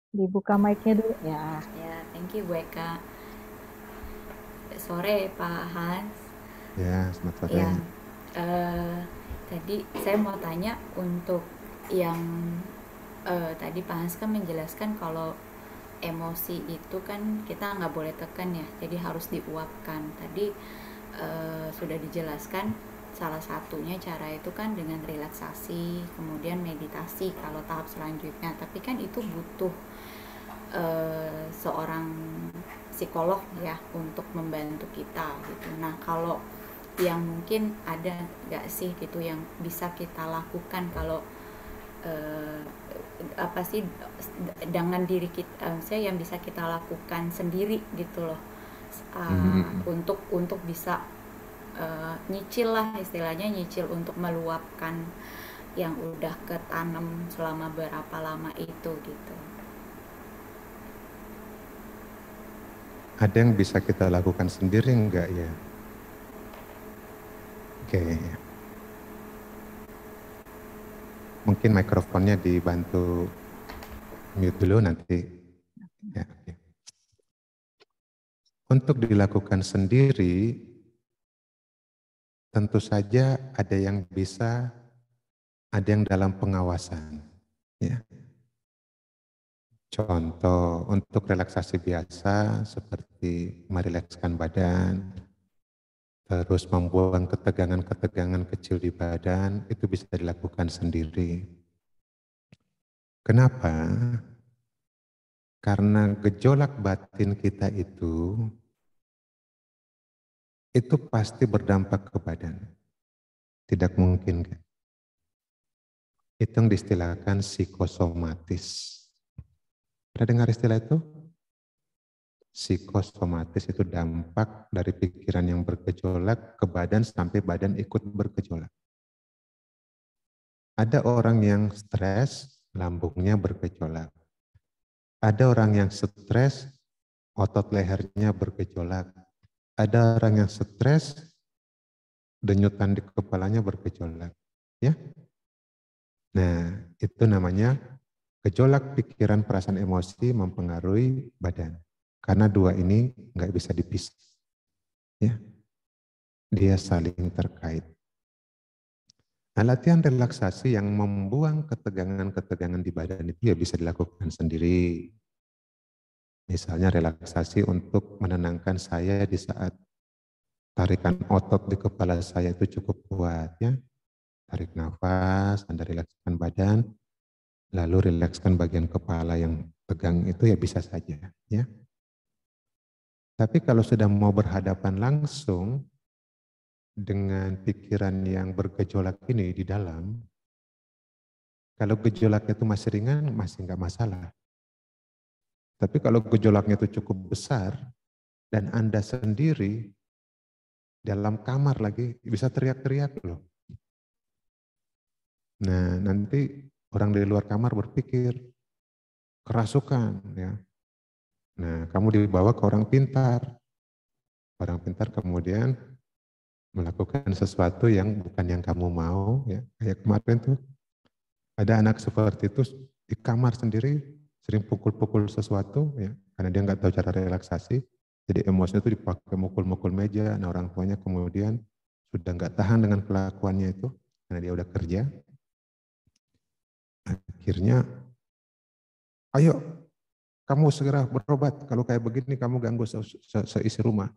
Dibuka mic-nya dulu. Ya, thank you Bu Eka. Sore Pak Hans. Ya, selamat sore. Ya, tadi saya mau tanya untuk yang tadi Pak Hans kan menjelaskan kalau emosi itu kan kita nggak boleh tekan ya, jadi harus diuapkan. Tadi sudah dijelaskan salah satunya cara itu kan dengan relaksasi, kemudian meditasi kalau tahap selanjutnya. Tapi kan itu butuh seorang psikolog ya untuk membantu kita gitu. Nah kalau yang mungkin ada nggak sih gitu yang bisa kita lakukan kalau apa sih dengan diri kita, saya yang bisa kita lakukan sendiri gitu loh, untuk bisa nyicil lah istilahnya, nyicil untuk meluapkan yang udah ketanam selama berapa lama itu gitu. Ada yang bisa kita lakukan sendiri enggak ya? Oke. Mungkin mikrofonnya dibantu mute dulu nanti. Ya, oke. Untuk dilakukan sendiri, tentu saja ada yang bisa, ada yang dalam pengawasan. Ya. Contoh untuk relaksasi biasa seperti merilekskan badan, terus membuang ketegangan-ketegangan kecil di badan, itu bisa dilakukan sendiri. Kenapa? Karena gejolak batin kita itu pasti berdampak ke badan. Tidak mungkin kan? Itu yang diistilahkan psikosomatis. Pernah dengar istilah itu? Psikosomatis itu dampak dari pikiran yang bergejolak ke badan sampai badan ikut bergejolak. Ada orang yang stres, lambungnya bergejolak. Ada orang yang stres, otot lehernya bergejolak. Ada orang yang stres, denyutan di kepalanya bergejolak. Ya? Nah, itu namanya gejolak pikiran, perasaan, emosi mempengaruhi badan. Karena dua ini nggak bisa dipisah. Ya. Dia saling terkait. Nah, latihan relaksasi yang membuang ketegangan-ketegangan di badan itu ya bisa dilakukan sendiri. Misalnya relaksasi untuk menenangkan saya di saat tarikan otot di kepala saya itu cukup kuat. Ya. Tarik nafas, Anda rilekskan badan, lalu rilekskan bagian kepala yang tegang itu ya bisa saja. Ya. Tapi kalau sudah mau berhadapan langsung dengan pikiran yang bergejolak ini di dalam, kalau gejolaknya itu masih ringan, masih enggak masalah. Tapi kalau gejolaknya itu cukup besar, dan Anda sendiri dalam kamar lagi, bisa teriak-teriak loh. Nah, nanti orang dari luar kamar berpikir, kerasukan. Ya. Nah, kamu dibawa ke orang pintar. Orang pintar kemudian melakukan sesuatu yang bukan yang kamu mau. Ya. Kayak kemarin tuh, ada anak seperti itu di kamar sendiri, sering pukul-pukul sesuatu, ya, karena dia nggak tahu cara relaksasi, jadi emosinya itu dipakai mukul-mukul meja. Nah, orang tuanya kemudian sudah nggak tahan dengan kelakuannya itu, karena dia udah kerja. Akhirnya, ayo kamu segera berobat, kalau kayak begini kamu ganggu seisi rumah.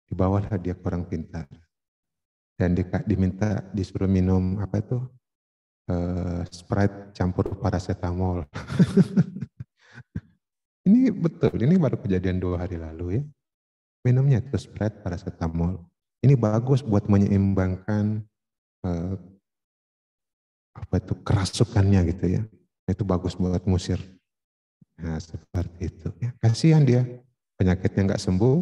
Dibawalah dia ke orang pintar. Dan diminta disuruh minum apa itu? Sprite campur paracetamol. Ini betul, ini baru kejadian 2 hari lalu ya. Minumnya itu Sprite paracetamol. Ini bagus buat menyeimbangkan apa itu kerasukannya gitu ya. Itu bagus buat ngusir. Nah, seperti itu ya. Kasihan dia, penyakitnya nggak sembuh,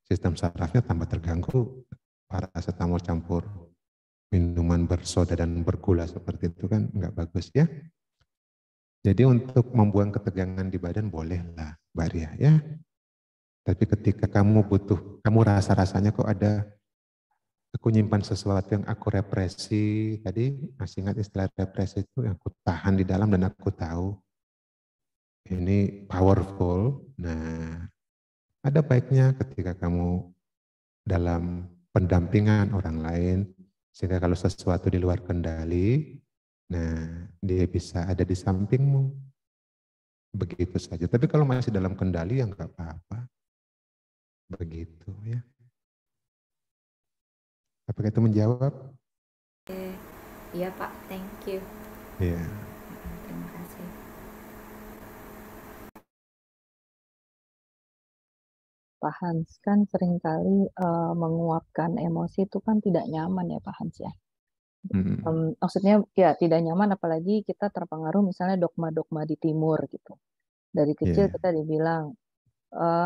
sistem sarafnya tambah terganggu. Paracetamol campur minuman bersoda dan bergula seperti itu kan nggak bagus ya. Jadi untuk membuang ketegangan di badan bolehlah, Mbak Ria ya. Tapi ketika kamu butuh, kamu rasa-rasanya kok ada, aku nyimpan sesuatu yang aku represi, tadi masih ingat istilah represi itu, yang aku tahan di dalam dan aku tahu ini powerful. Nah, ada baiknya ketika kamu dalam pendampingan orang lain, sehingga kalau sesuatu di luar kendali, nah dia bisa ada di sampingmu. Begitu saja. Tapi kalau masih dalam kendali ya nggak apa-apa. Begitu ya. Apakah itu menjawab? Iya Pak, thank you. Iya. Terima kasih. Pak Hans, kan seringkali menguapkan emosi itu kan tidak nyaman ya Pak Hans ya. Maksudnya ya tidak nyaman, apalagi kita terpengaruh misalnya dogma-dogma di timur gitu. Dari kecil kita dibilang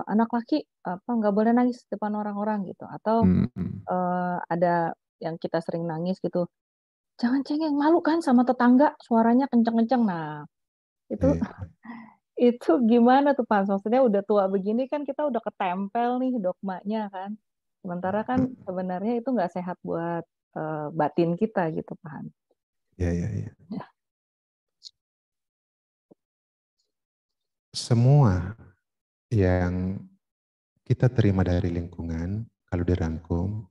anak laki apa nggak boleh nangis depan orang-orang gitu, atau ada yang kita sering nangis gitu, jangan cengeng, malu kan sama tetangga suaranya kenceng-kenceng. Nah itu Itu gimana tuh Pak? Maksudnya udah tua begini kan kita udah ketempel nih dogmanya kan. Sementara kan sebenarnya itu nggak sehat buat batin kita gitu Pak. Ya, ya, ya. Ya. Semua yang kita terima dari lingkungan, kalau dirangkum,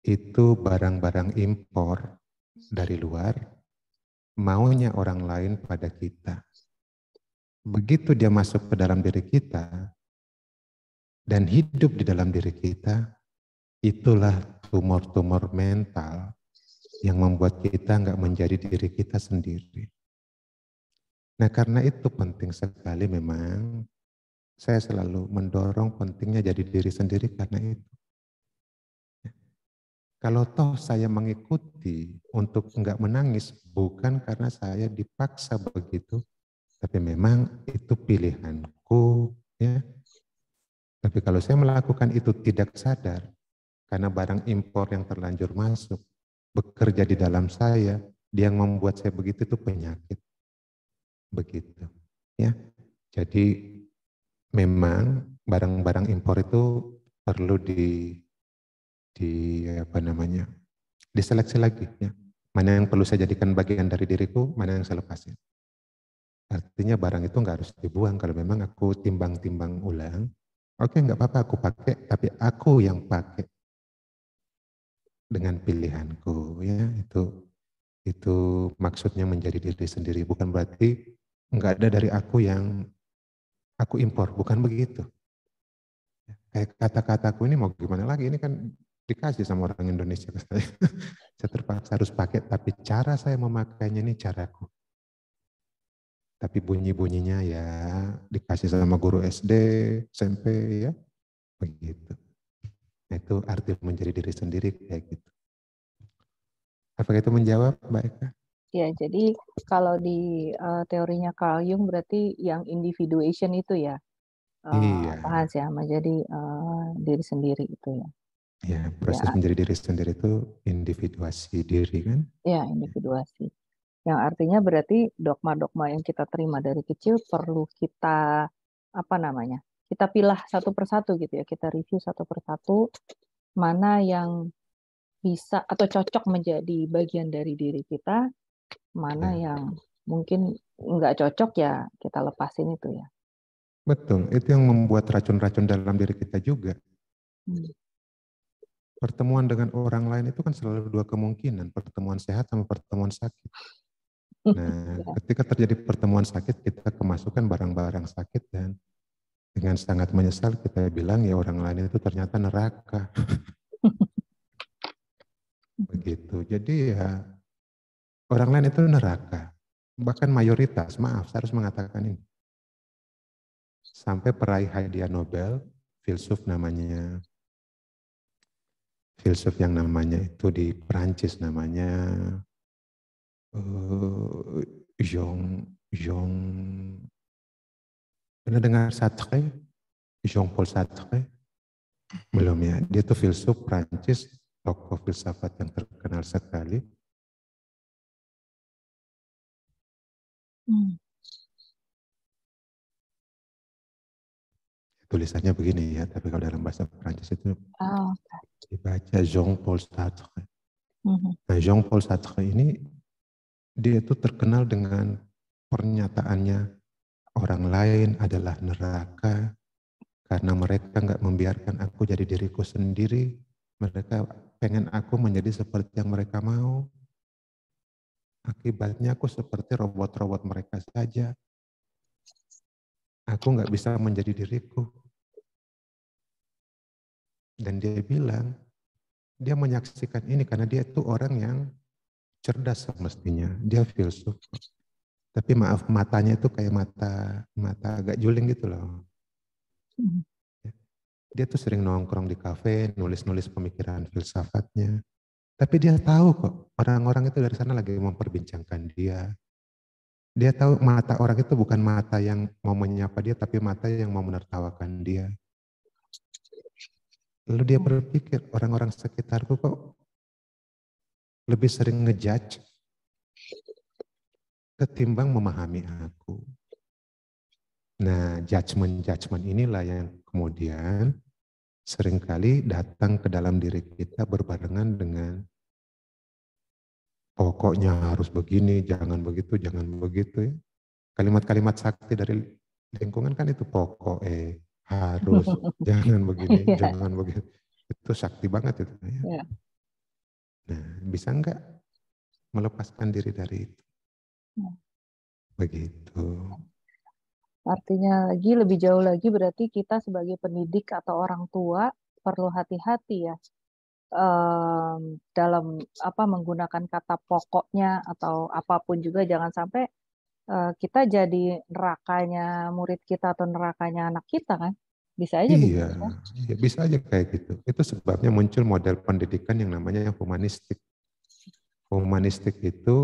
itu barang-barang impor dari luar, maunya orang lain pada kita. Begitu dia masuk ke dalam diri kita, dan hidup di dalam diri kita, itulah tumor-tumor mental yang membuat kita nggak menjadi diri kita sendiri. Nah, karena itu penting sekali memang saya selalu mendorong pentingnya jadi diri sendiri karena itu. Kalau toh saya mengikuti untuk enggak menangis bukan karena saya dipaksa begitu, tapi memang itu pilihanku, ya. Tapi kalau saya melakukan itu tidak sadar, karena barang impor yang terlanjur masuk, bekerja di dalam saya, dia yang membuat saya begitu itu penyakit. Begitu. Ya. Jadi memang barang-barang impor itu perlu diseleksi lagi, ya. Mana yang perlu saya jadikan bagian dari diriku, mana yang saya lepasin. Artinya barang itu nggak harus dibuang kalau memang aku timbang-timbang ulang. Oke, nggak apa-apa aku pakai, tapi aku yang pakai dengan pilihanku, ya. Itu maksudnya menjadi diri sendiri, bukan berarti nggak ada dari aku yang aku impor, bukan begitu. Kayak kata-kataku ini mau gimana lagi, ini kan dikasih sama orang Indonesia ke saya. Saya terpaksa harus pakai, tapi cara saya memakainya ini caraku. Tapi bunyi-bunyinya ya dikasih sama guru SD, SMP, ya begitu. Nah, itu arti menjadi diri sendiri kayak gitu. Apakah itu menjawab, Mbak Eka? Ya, jadi kalau di teorinya Carl Jung berarti yang individuation itu ya, Iya. Pak Hans ya, menjadi diri sendiri itu ya. Ya, proses Ya, menjadi diri sendiri itu individuasi diri kan? ya individuasi. Yang artinya berarti dogma-dogma yang kita terima dari kecil perlu kita apa namanya? Kita pilah satu persatu gitu ya, kita review satu persatu mana yang bisa atau cocok menjadi bagian dari diri kita, mana yang mungkin nggak cocok ya kita lepasin itu ya. Betul, itu yang membuat racun-racun dalam diri kita juga. Pertemuan dengan orang lain itu kan selalu dua kemungkinan, pertemuan sehat sama pertemuan sakit. Nah, ketika terjadi pertemuan sakit, kita kemasukan barang-barang sakit dan dengan sangat menyesal kita bilang ya orang lain itu ternyata neraka. Begitu. Jadi ya orang lain itu neraka. Bahkan mayoritas, maaf saya harus mengatakan ini. Sampai peraih hadiah Nobel, filsuf yang namanya itu di Perancis namanya pernah dengar Sartre? Jean-Paul Sartre? Belum ya, dia itu filsuf Perancis, tokoh filsafat yang terkenal sekali. Tulisannya begini ya, tapi kalau dalam bahasa Perancis itu dibaca Jean-Paul Sartre. Nah, Jean-Paul Sartre ini dia itu terkenal dengan pernyataannya orang lain adalah neraka karena mereka nggak membiarkan aku jadi diriku sendiri. Mereka pengen aku menjadi seperti yang mereka mau. Akibatnya aku seperti robot-robot mereka saja. Aku nggak bisa menjadi diriku. Dan dia bilang, dia menyaksikan ini karena dia itu orang yang cerdas semestinya. Dia filsuf. Tapi maaf, matanya itu kayak mata agak juling gitu loh. Dia tuh sering nongkrong di kafe, nulis-nulis pemikiran filsafatnya. Tapi dia tahu kok, orang-orang itu dari sana lagi memperbincangkan dia. Dia tahu mata orang itu bukan mata yang mau menyapa dia, tapi mata yang mau menertawakan dia. Lalu dia berpikir, orang-orang sekitarku kok lebih sering ngejudge ketimbang memahami aku. Nah, judgment inilah yang kemudian seringkali datang ke dalam diri kita berbarengan dengan pokoknya harus begini, jangan begitu ya. Kalimat-kalimat sakti dari lingkungan kan itu harus, jangan begini, Iya. jangan begitu. Itu sakti banget itu. Ya. Iya. Nah, bisa enggak melepaskan diri dari itu? Begitu. Artinya lebih jauh lagi berarti kita sebagai pendidik atau orang tua perlu hati-hati ya dalam menggunakan kata pokoknya atau apapun juga, jangan sampai kita jadi nerakanya murid kita atau nerakanya anak kita kan, bisa aja begitu kan? Iya, bisa aja kayak gitu. Itu sebabnya muncul model pendidikan yang namanya humanistik. Humanistik itu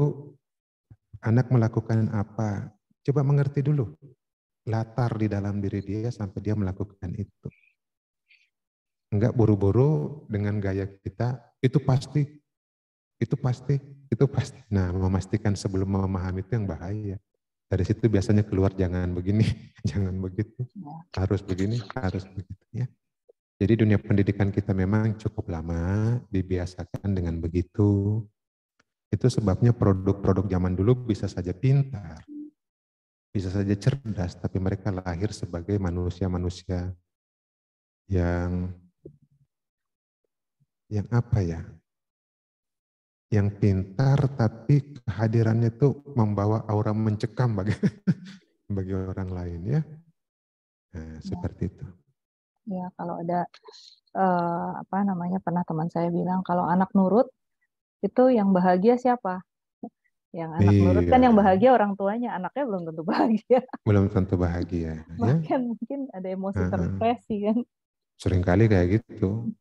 anak melakukan apa, coba mengerti dulu latar di dalam diri dia sampai dia melakukan itu. Enggak buru-buru dengan gaya kita, itu pasti. Nah, memastikan sebelum memahami itu yang bahaya. Dari situ biasanya keluar jangan begini, jangan begitu, harus begini, harus begitu ya. Jadi dunia pendidikan kita memang cukup lama dibiasakan dengan begitu. Itu sebabnya produk-produk zaman dulu bisa saja pintar, bisa saja cerdas, tapi mereka lahir sebagai manusia-manusia yang apa ya? Yang pintar tapi kehadirannya itu membawa aura mencekam bagi orang lain ya. Nah, seperti itu. Ya, kalau ada pernah teman saya bilang kalau anak nurut itu yang bahagia siapa? Yang anak nurut kan yang bahagia orang tuanya, anaknya belum tentu bahagia. Belum tentu bahagia. Bahkan mungkin ada emosi terrepresi kan. Seringkali kayak gitu.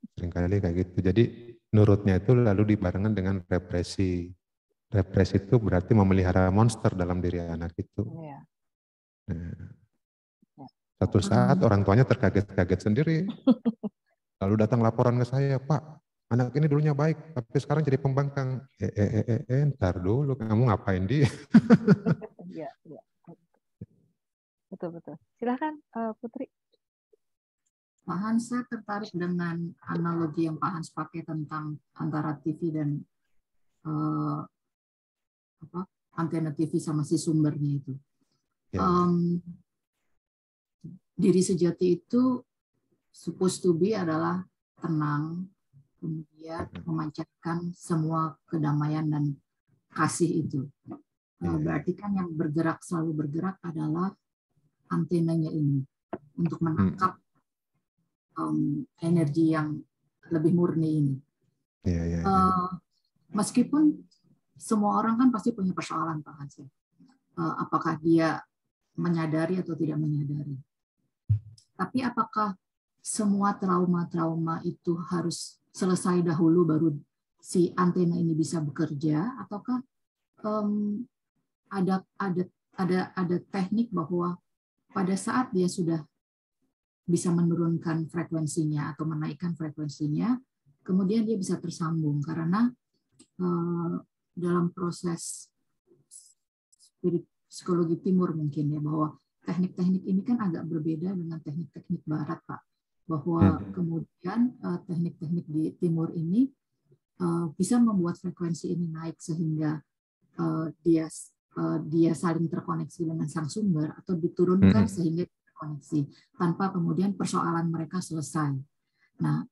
Jadi nurutnya itu lalu dibarengan dengan represi. Represi itu berarti memelihara monster dalam diri anak itu. Ya. Nah, satu saat orang tuanya terkaget-kaget sendiri. Lalu datang laporan ke saya, Pak, anak ini dulunya baik, tapi sekarang jadi pembangkang. Ntar dulu, kamu ngapain dia? Iya. Betul. Silakan Putri. Pak Hans, saya tertarik dengan analogi yang Pak Hans pakai tentang antara TV dan antena TV sama si sumbernya itu. Ya. Diri sejati itu supposed to be adalah tenang, kemudian memancarkan semua kedamaian dan kasih itu. Berarti kan yang selalu bergerak adalah antenanya ini untuk menangkap energi yang lebih murni ini. Meskipun semua orang kan pasti punya persoalan, Pak Hans. Apakah dia menyadari atau tidak menyadari? Tapi apakah semua trauma-trauma itu harus selesai dahulu baru si antena ini bisa bekerja? Ataukah ada teknik bahwa pada saat dia sudah bisa menurunkan frekuensinya atau menaikkan frekuensinya, kemudian dia bisa tersambung karena dalam proses psikologi timur mungkin ya, bahwa teknik-teknik ini kan agak berbeda dengan teknik-teknik barat, Pak, bahwa kemudian teknik-teknik di timur ini bisa membuat frekuensi ini naik sehingga dia saling terkoneksi dengan sang sumber, atau diturunkan sehingga koneksi tanpa kemudian persoalan mereka selesai. Nah,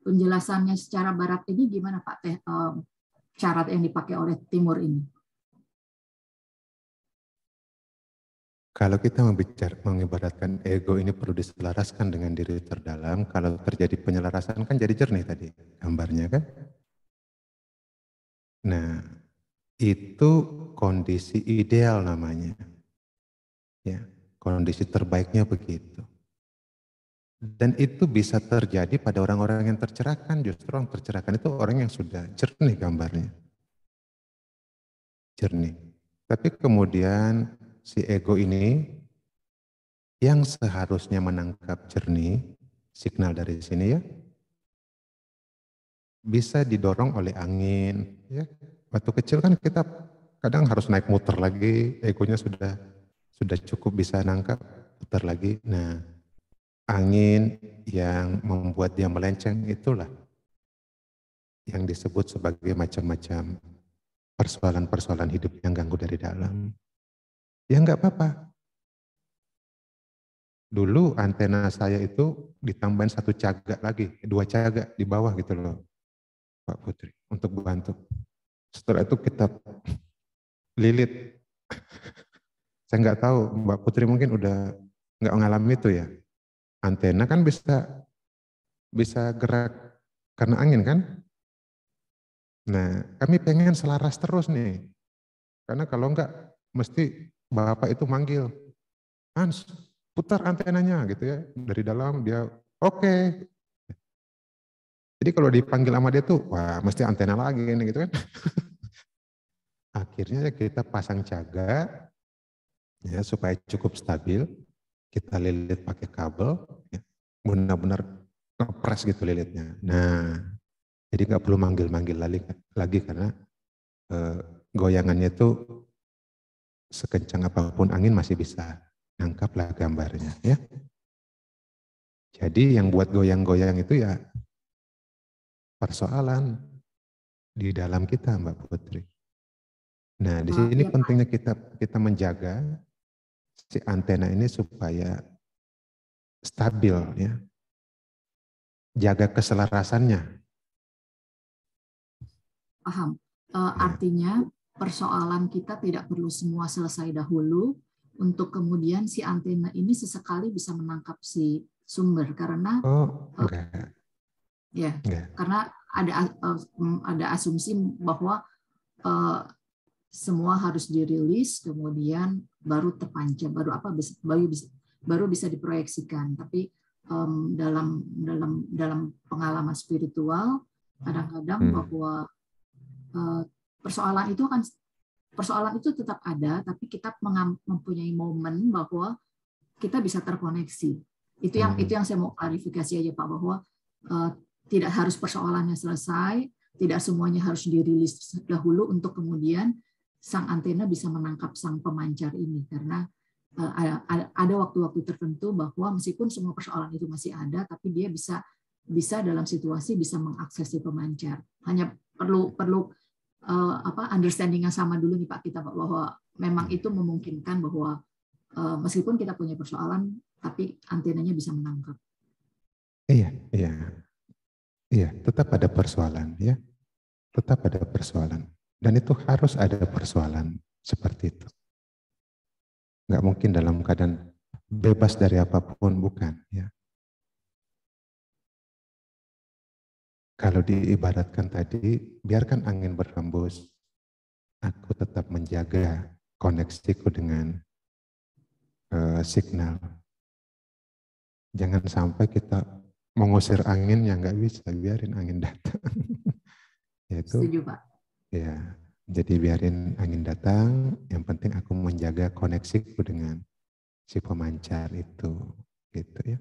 penjelasannya secara barat ini gimana, Pak? Cara yang dipakai oleh timur ini? Kalau kita mengibaratkan ego ini perlu diselaraskan dengan diri terdalam, kalau terjadi penyelarasan kan jadi jernih tadi gambarnya kan. Nah, itu kondisi ideal namanya. Ya. Kondisi terbaiknya begitu. Dan itu bisa terjadi pada orang-orang yang tercerahkan. Justru orang tercerahkan itu orang yang sudah jernih gambarnya. Jernih. Tapi kemudian si ego ini yang seharusnya menangkap jernih, signal dari sini ya, bisa didorong oleh angin. Ya. Waktu kecil kan kita kadang harus naik muter lagi, egonya sudah cukup bisa nangkap. putar lagi. Nah, angin yang membuat dia melenceng itulah yang disebut sebagai macam-macam persoalan-persoalan hidup yang ganggu dari dalam. Ya nggak apa-apa. Dulu antena saya itu ditambahin 1 cagak lagi, 2 cagak di bawah gitu loh, Pak Putri, untuk bantu. Setelah itu kita lilit. Saya nggak tahu, Mbak Putri mungkin udah nggak mengalami itu ya. Antena kan bisa gerak karena angin kan. Nah, kami pengen selaras terus nih. Karena kalau enggak, mesti Bapak itu manggil, Hans, putar antenanya gitu ya. Dari dalam dia, oke. Jadi kalau dipanggil sama dia tuh, wah mesti antena lagi nih gitu kan. Akhirnya kita pasang caga, ya supaya cukup stabil. Kita lilit pakai kabel, ya, benar-benar ngepres gitu lilitnya. Nah, jadi nggak perlu manggil-manggil lagi karena goyangannya itu sekencang apapun angin masih bisa nangkaplah gambarnya ya. Jadi yang buat goyang-goyang itu ya persoalan di dalam kita, Mbak Putri. Nah, di sini Ya, pentingnya kita menjaga si antena ini supaya stabil ya. Jaga keselarasannya. Paham. Artinya persoalan kita tidak perlu semua selesai dahulu untuk kemudian si antena ini sesekali bisa menangkap si sumber karena enggak. Ya, enggak. Karena ada asumsi bahwa semua harus dirilis kemudian baru terpancar, baru bisa diproyeksikan. Tapi dalam pengalaman spiritual kadang-kadang bahwa persoalan itu tetap ada, tapi kita mempunyai momen bahwa kita bisa terkoneksi. Itu yang saya mau klarifikasi aja Pak, bahwa tidak harus persoalannya selesai, tidak semuanya harus dirilis dahulu untuk kemudian sang antena bisa menangkap sang pemancar ini, karena ada waktu-waktu tertentu bahwa meskipun semua persoalan itu masih ada, tapi dia bisa dalam situasi bisa mengakses si pemancar. Hanya perlu understanding yang sama dulu nih Pak kita Pak, bahwa memang itu memungkinkan bahwa meskipun kita punya persoalan, tapi antenanya bisa menangkap. Iya, tetap ada persoalan ya, tetap ada persoalan, dan itu harus ada persoalan seperti itu. Nggak mungkin dalam keadaan bebas dari apapun, bukan ya. Kalau diibaratkan tadi, biarkan angin berhembus, aku tetap menjaga koneksiku dengan signal. Jangan sampai kita mengusir angin yang nggak bisa, biarin angin datang. Yaitu, setuju Pak. Ya, jadi biarin angin datang, yang penting aku menjaga koneksiku dengan si pemancar itu, gitu ya.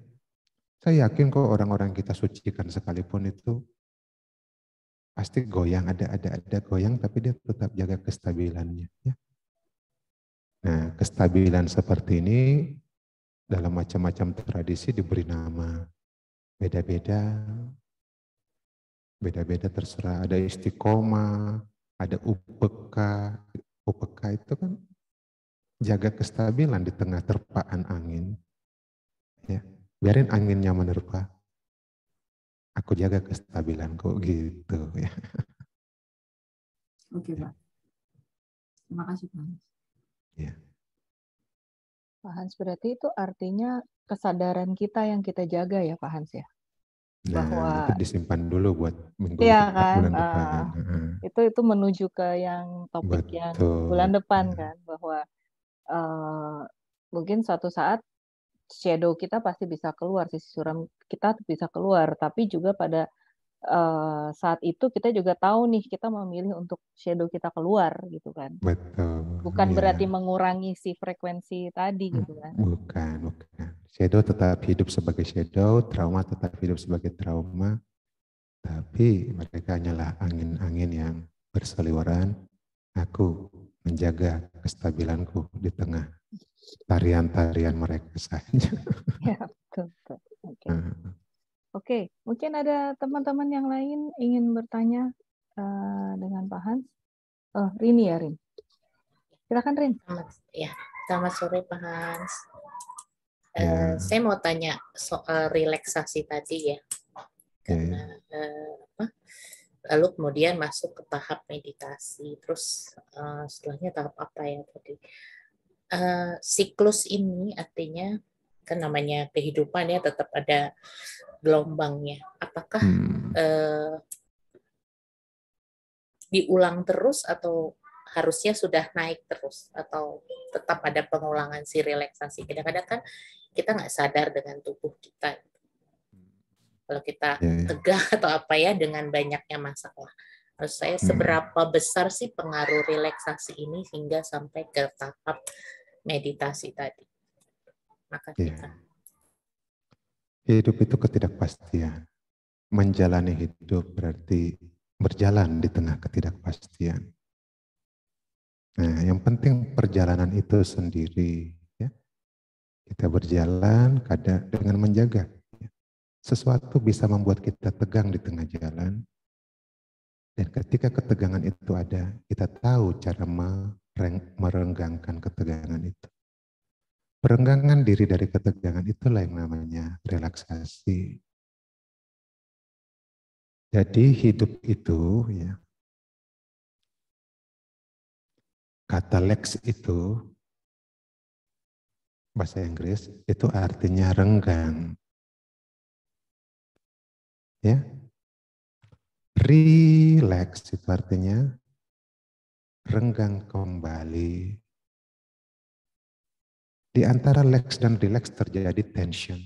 Saya yakin kok orang-orang kita sucikan sekalipun itu pasti goyang, ada goyang, tapi dia tetap jaga kestabilannya. Ya. Nah, kestabilan seperti ini dalam macam-macam tradisi diberi nama beda-beda terserah. Ada istiqomah, ada UPK. UPK itu kan jaga kestabilan di tengah terpaan angin. Ya, biarin anginnya menerpa. Aku jaga kestabilanku gitu ya. Oke Pak. Terima kasih Pak. Ya. Pak Hans, berarti itu artinya kesadaran kita yang kita jaga ya Pak Hans ya? Nah, bahwa itu disimpan dulu buat minggu ya depan, kan, bulan depan. Itu menuju ke yang topik yang bulan depan kan, bahwa mungkin suatu saat shadow kita pasti bisa keluar, sisi suram kita bisa keluar, tapi juga pada saat itu kita juga tahu nih kita memilih untuk shadow kita keluar gitu kan. Betul. Bukan ya. berarti mengurangi si frekuensi tadi gitu kan. Bukan. Shadow tetap hidup sebagai shadow, trauma tetap hidup sebagai trauma, tapi mereka hanyalah angin-angin yang berseliweran. Aku menjaga kestabilanku di tengah tarian-tarian mereka saja. Ya, betul, betul. Oke, mungkin ada teman-teman yang lain ingin bertanya dengan Pak Hans. Rini ya, Rin. Silakan, Rin. Selamat sore Pak Hans. Saya mau tanya soal relaksasi tadi ya, karena lalu kemudian masuk ke tahap meditasi, terus setelahnya tahap apa ya tadi? Siklus ini artinya kan namanya kehidupan ya, tetap ada gelombangnya. Apakah diulang terus atau harusnya sudah naik terus, atau tetap ada pengulangan si relaksasi? Kadang-kadang kan kita nggak sadar dengan tubuh kita. Kalau kita tegang atau apa ya dengan banyaknya masalah. Menurut saya seberapa besar sih pengaruh relaksasi ini hingga sampai ke tahap meditasi tadi? Makasih. Hidup itu ketidakpastian. Menjalani hidup berarti berjalan di tengah ketidakpastian. Nah, yang penting perjalanan itu sendiri. Ya. Kita berjalan kadang dengan menjaga. Ya. Sesuatu bisa membuat kita tegang di tengah jalan. Dan ketika ketegangan itu ada, kita tahu cara merenggangkan ketegangan itu. Perenggangan diri dari ketegangan itulah yang namanya relaksasi. Jadi hidup itu, ya, kata lex itu, bahasa Inggris, itu artinya renggang. Ya, relax itu artinya renggang kembali. Di antara lex dan relax terjadi tension.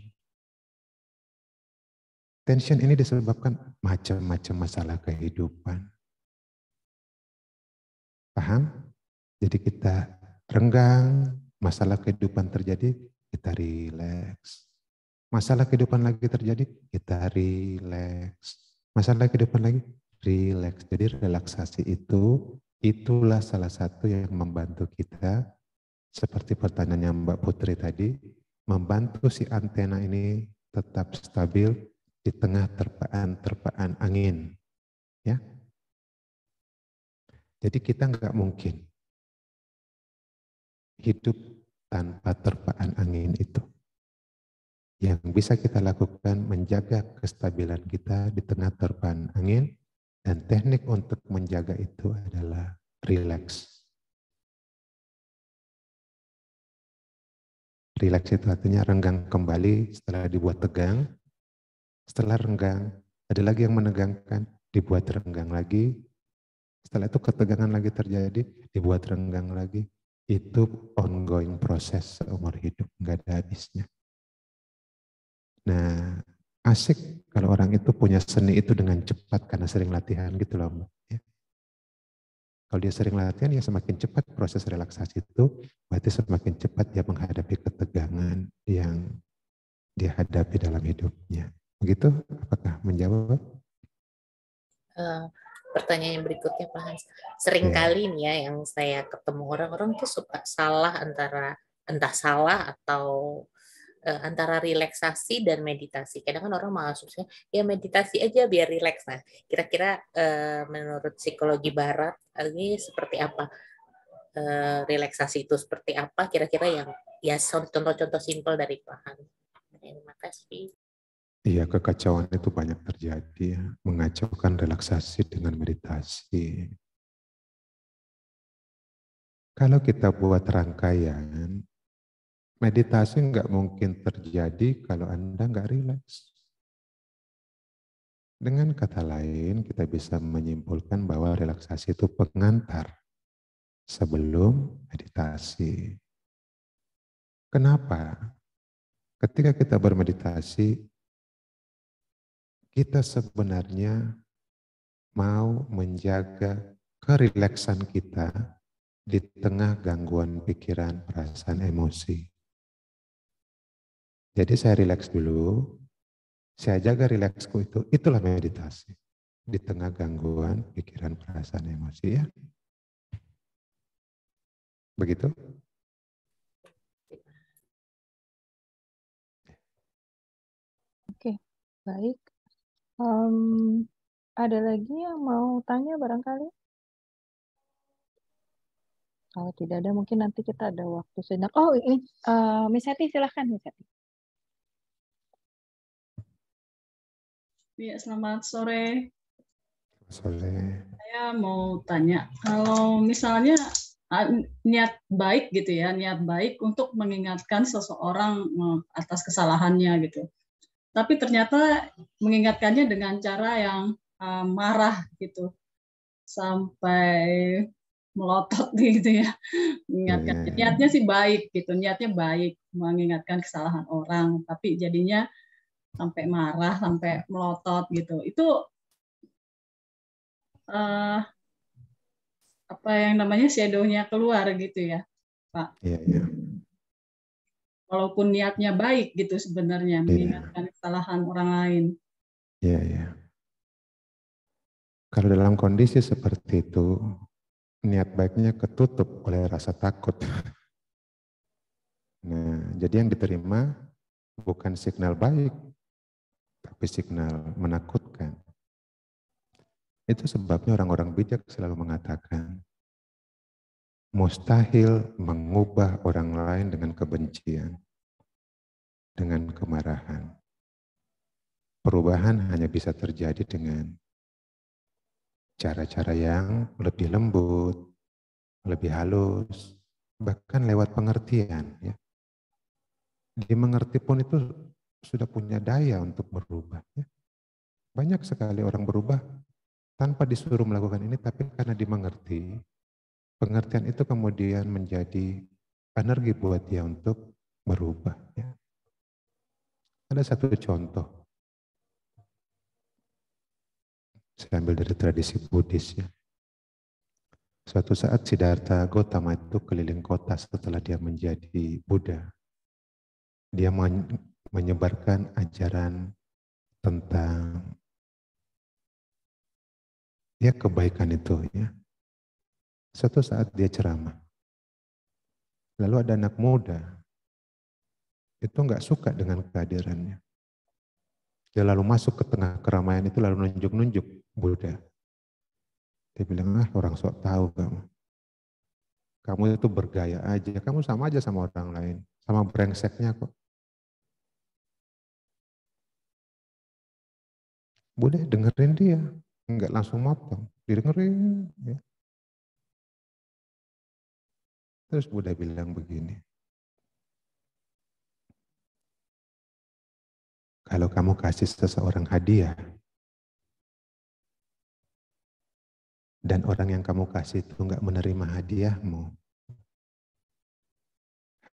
Tension ini disebabkan macam-macam masalah kehidupan. Paham? Jadi kita renggang, masalah kehidupan terjadi, kita relax. Masalah kehidupan lagi terjadi, kita relax. Masalah kehidupan lagi, relax. Jadi relaksasi itu, itulah salah satu yang membantu kita, seperti pertanyaannya Mbak Putri tadi, membantu si antena ini tetap stabil di tengah terpaan angin. Ya. Jadi kita nggak mungkin hidup tanpa terpaan angin itu. Yang bisa kita lakukan menjaga kestabilan kita di tengah terpaan angin, dan teknik untuk menjaga itu adalah relax. Relax itu artinya renggang kembali setelah dibuat tegang. Setelah renggang, ada lagi yang menegangkan, dibuat renggang lagi. Setelah itu ketegangan lagi terjadi, dibuat renggang lagi. Itu ongoing proses seumur hidup, nggak ada habisnya. Nah, asik kalau orang itu punya seni itu dengan cepat karena sering latihan gitu loh Mbak. Ya. Kalau dia sering latihan, ya semakin cepat proses relaksasi itu, berarti semakin cepat dia menghadapi ketegangan yang dia hadapi dalam hidupnya. Begitu? Apakah menjawab? Pertanyaan yang berikutnya Pak Hans. Seringkali nih ya yang saya ketemu orang-orang tuh suka salah entah salah atau antara relaksasi dan meditasi. Kadang kan orang masuknya ya meditasi aja biar rileks. Nah, kira-kira menurut psikologi barat ini seperti apa? Relaksasi itu seperti apa? Kira-kira yang ya contoh-contoh simpel dari Pak Hans. Terima kasih. Iya, kekacauan itu banyak terjadi ya. Mengacaukan relaksasi dengan meditasi. Kalau kita buat rangkaian, meditasi nggak mungkin terjadi kalau Anda nggak rileks. Dengan kata lain, kita bisa menyimpulkan bahwa relaksasi itu pengantar sebelum meditasi. Kenapa? Ketika kita bermeditasi, kita sebenarnya mau menjaga kerileksan kita di tengah gangguan pikiran, perasaan, emosi. Jadi saya rileks dulu, saya jaga rileksku itulah meditasi. Di tengah gangguan pikiran, perasaan, emosi ya. Begitu? Baik. Ada lagi yang mau tanya barangkali? Kalau tidak ada, mungkin nanti kita ada waktu sejenak. Oh, ini Miss Heti, silahkan Miss Heti. Ya, selamat sore. Sore. Saya mau tanya, kalau misalnya niat baik gitu ya, niat baik untuk mengingatkan seseorang atas kesalahannya gitu. Tapi ternyata mengingatkannya dengan cara yang marah gitu, sampai melotot gitu ya. Mengingatkan. Niatnya sih baik gitu, niatnya baik mengingatkan kesalahan orang, tapi jadinya sampai marah, sampai melotot gitu. Itu apa yang namanya shadow-nya keluar gitu ya, Pak. Iya. Walaupun niatnya baik gitu sebenarnya, mengingatkan kesalahan orang lain. Iya. Kalau dalam kondisi seperti itu, niat baiknya ketutup oleh rasa takut. Nah, jadi yang diterima bukan signal baik, tapi signal menakutkan. Itu sebabnya orang-orang bijak selalu mengatakan, mustahil mengubah orang lain dengan kebencian, dengan kemarahan. Perubahan hanya bisa terjadi dengan cara-cara yang lebih lembut, lebih halus, bahkan lewat pengertian. Ya. Dimengerti pun itu sudah punya daya untuk berubah. Ya. Banyak sekali orang berubah tanpa disuruh melakukan ini, tapi karena dimengerti, pengertian itu kemudian menjadi energi buat dia untuk berubah. Ya. Ada satu contoh, saya ambil dari tradisi Buddhis. Ya. Suatu saat Siddhartha Gautama itu keliling kota setelah dia menjadi Buddha. Dia menyebarkan ajaran tentang ya kebaikan itu. Ya. Suatu saat dia ceramah. Lalu ada anak muda, itu nggak suka dengan kehadirannya. Dia lalu masuk ke tengah keramaian itu lalu nunjuk-nunjuk Buddha. Dia bilang, orang sok tahu kamu. Kamu itu bergaya aja, kamu sama aja sama orang lain. Sama brengseknya kok. Buddha dengerin dia, nggak langsung motong, didengerin. Ya. Terus Buddha bilang begini, kalau kamu kasih seseorang hadiah, dan orang yang kamu kasih itu nggak menerima hadiahmu,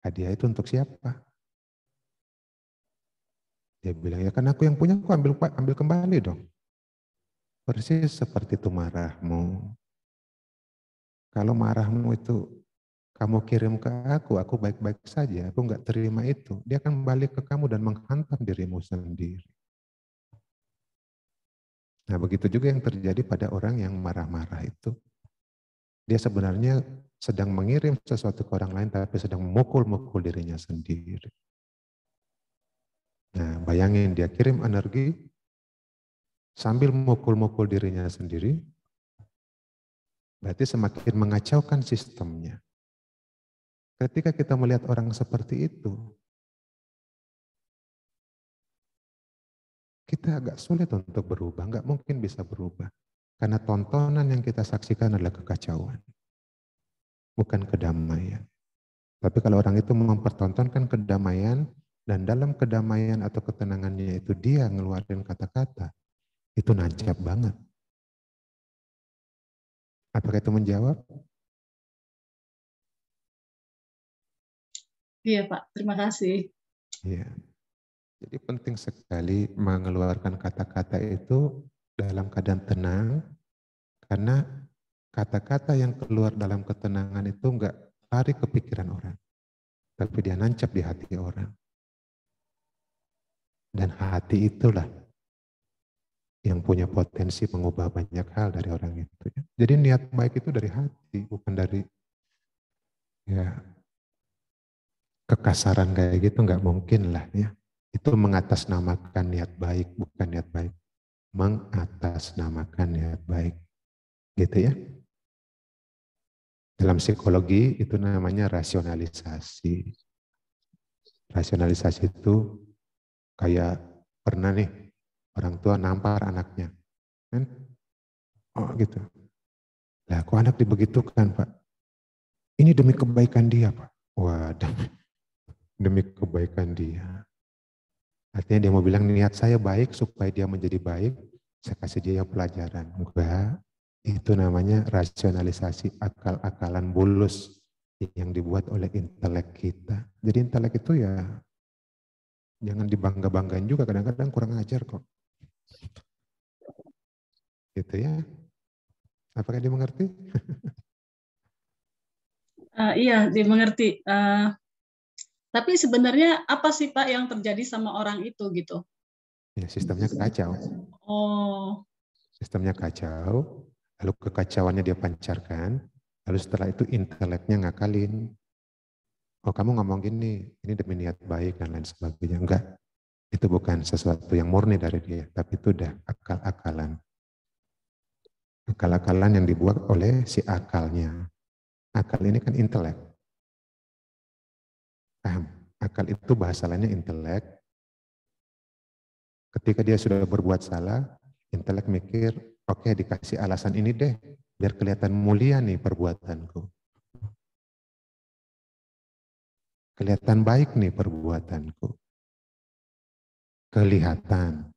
hadiah itu untuk siapa? Dia bilang, ya kan aku yang punya, aku ambil kembali dong. Persis seperti itu marahmu. Kalau marahmu itu kamu kirim ke aku baik-baik saja, aku nggak terima itu. Dia akan balik ke kamu dan menghantam dirimu sendiri. Nah begitu juga yang terjadi pada orang yang marah-marah itu. Dia sebenarnya sedang mengirim sesuatu ke orang lain, tapi sedang memukul-mukul dirinya sendiri. Nah bayangin dia kirim energi, sambil memukul-mukul dirinya sendiri, berarti semakin mengacaukan sistemnya. Ketika kita melihat orang seperti itu, kita agak sulit untuk berubah, nggak mungkin bisa berubah. Karena tontonan yang kita saksikan adalah kekacauan, bukan kedamaian. Tapi kalau orang itu mempertontonkan kedamaian, dan dalam kedamaian atau ketenangannya itu dia ngeluarin kata-kata, itu nancap banget. Apakah itu menjawab? Iya Pak, terima kasih. Iya. Jadi penting sekali mengeluarkan kata-kata itu dalam keadaan tenang, karena kata-kata yang keluar dalam ketenangan itu enggak lari ke pikiran orang, tapi dia nancap di hati orang. Dan hati itulah yang punya potensi mengubah banyak hal dari orang itu. Jadi niat baik itu dari hati, bukan dari ya kekasaran kayak gitu, nggak mungkin lah ya. Itu mengatasnamakan niat baik, bukan niat baik. Mengatasnamakan niat baik. Gitu ya. Dalam psikologi itu namanya rasionalisasi. Rasionalisasi itu kayak pernah nih orang tua nampar anaknya. Kan? Oh gitu. Lah kok anak dibegitukan Pak? Ini demi kebaikan dia Pak. Wah demi kebaikan dia. Artinya dia mau bilang niat saya baik supaya dia menjadi baik. Saya kasih dia pelajaran. Enggak. Itu namanya rasionalisasi, akal-akalan bulus yang dibuat oleh intelek kita. Jadi intelek itu ya jangan dibangga-banggain juga, kadang-kadang kurang ajar kok. Gitu ya. Apakah dimengerti? Iya, dimengerti. Tapi sebenarnya apa sih Pak yang terjadi sama orang itu gitu? Ya, sistemnya kacau. Oh. Sistemnya kacau, lalu kekacauannya dia pancarkan, lalu setelah itu inteleknya ngakalin. Oh kamu ngomong gini, ini demi niat baik dan lain sebagainya. Enggak, itu bukan sesuatu yang murni dari dia, tapi itu udah akal-akalan. Akal-akalan yang dibuat oleh si akalnya. Akal ini kan intelek. Paham? Akal itu bahasa lainnya intelek. Ketika dia sudah berbuat salah, intelek mikir, oke, dikasih alasan ini deh, biar kelihatan mulia nih perbuatanku. Kelihatan baik nih perbuatanku. Kelihatan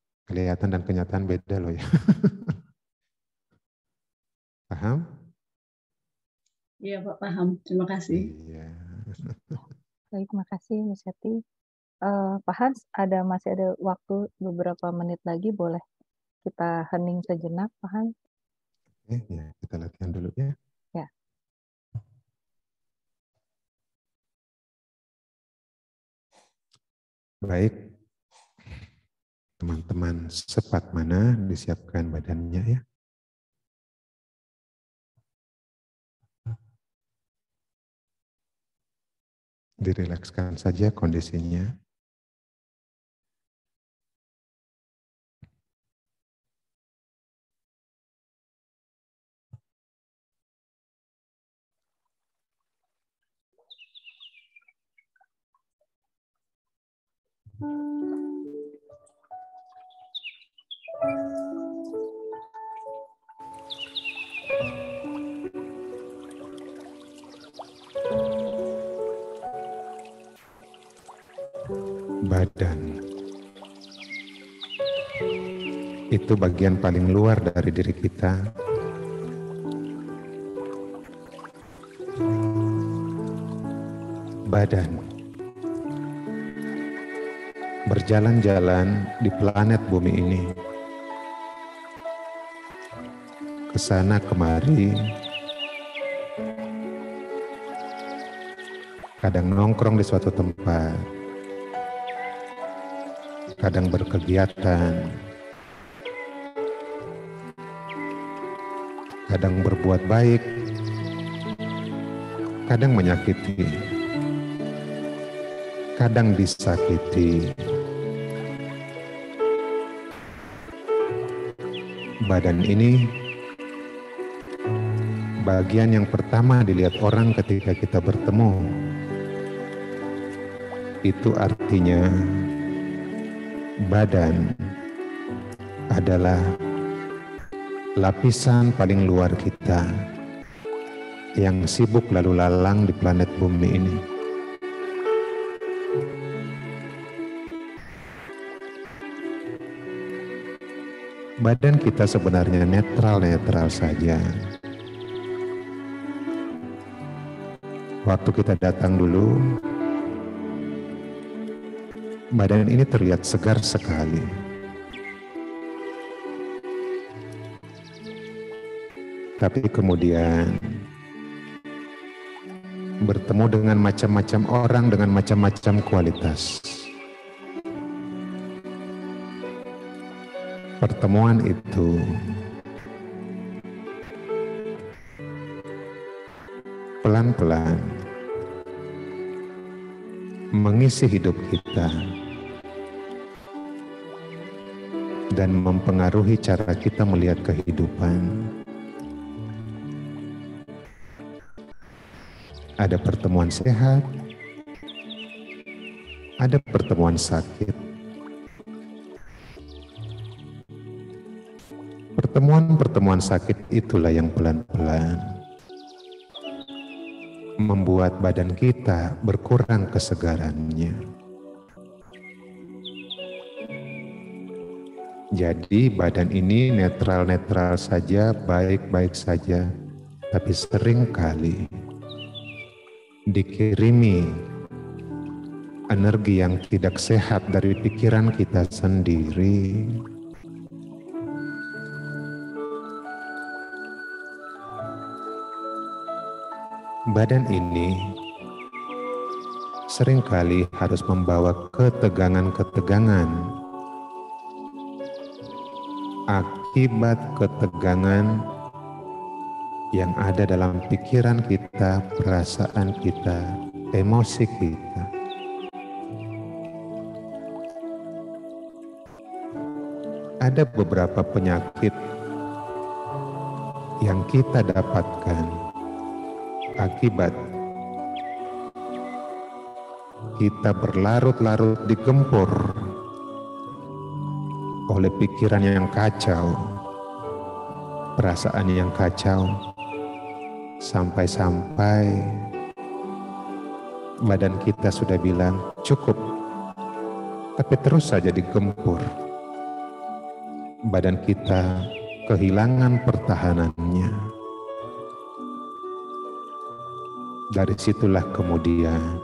dan kenyataan beda loh ya. Paham? Iya Pak, paham. Terima kasih. Iya. Baik, makasih Miss Heti. Pak Hans, masih ada waktu beberapa menit lagi, boleh kita hening sejenak, Pak Hans? Ya, kita latihan dulu ya. Ya. Baik, teman-teman sepat mana disiapkan badannya ya. Dirilekskan saja kondisinya. Badan itu bagian paling luar dari diri kita. Badan berjalan-jalan di planet bumi ini, ke sana kemari, kadang nongkrong di suatu tempat, kadang berkegiatan, kadang berbuat baik, kadang menyakiti, kadang disakiti. Badan ini bagian yang pertama dilihat orang ketika kita bertemu. Itu artinya badan adalah lapisan paling luar kita yang sibuk lalu lalang di planet bumi ini. Badan kita sebenarnya netral saja. Waktu kita datang dulu, badan ini terlihat segar sekali. Tapi kemudian bertemu dengan macam-macam orang dengan macam-macam kualitas. Pertemuan itu pelan-pelan mengisi hidup kita dan mempengaruhi cara kita melihat kehidupan. Ada pertemuan sehat, ada pertemuan sakit. Pertemuan-pertemuan sakit itulah yang pelan-pelan membuat badan kita berkurang kesegarannya. Jadi badan ini netral-netral saja, baik-baik saja, tapi seringkali dikirimi energi yang tidak sehat dari pikiran kita sendiri. Badan ini seringkali harus membawa ketegangan-ketegangan. Akibat ketegangan yang ada dalam pikiran kita, perasaan kita, emosi kita. Ada beberapa penyakit yang kita dapatkan akibat kita berlarut-larut digempur oleh pikiran yang kacau, perasaan yang kacau, sampai-sampai badan kita sudah bilang cukup, tapi terus saja digempur. Badan kita kehilangan pertahanannya. Dari situlah kemudian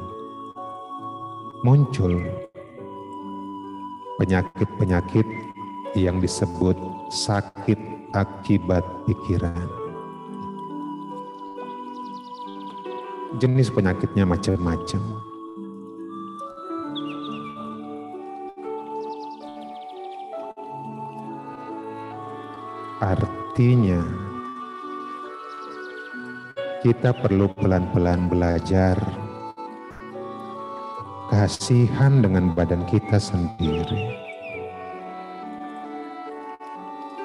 muncul penyakit-penyakit yang disebut sakit akibat pikiran. Jenis penyakitnya macam-macam. Artinya, kita perlu pelan-pelan belajar kasihan dengan badan kita sendiri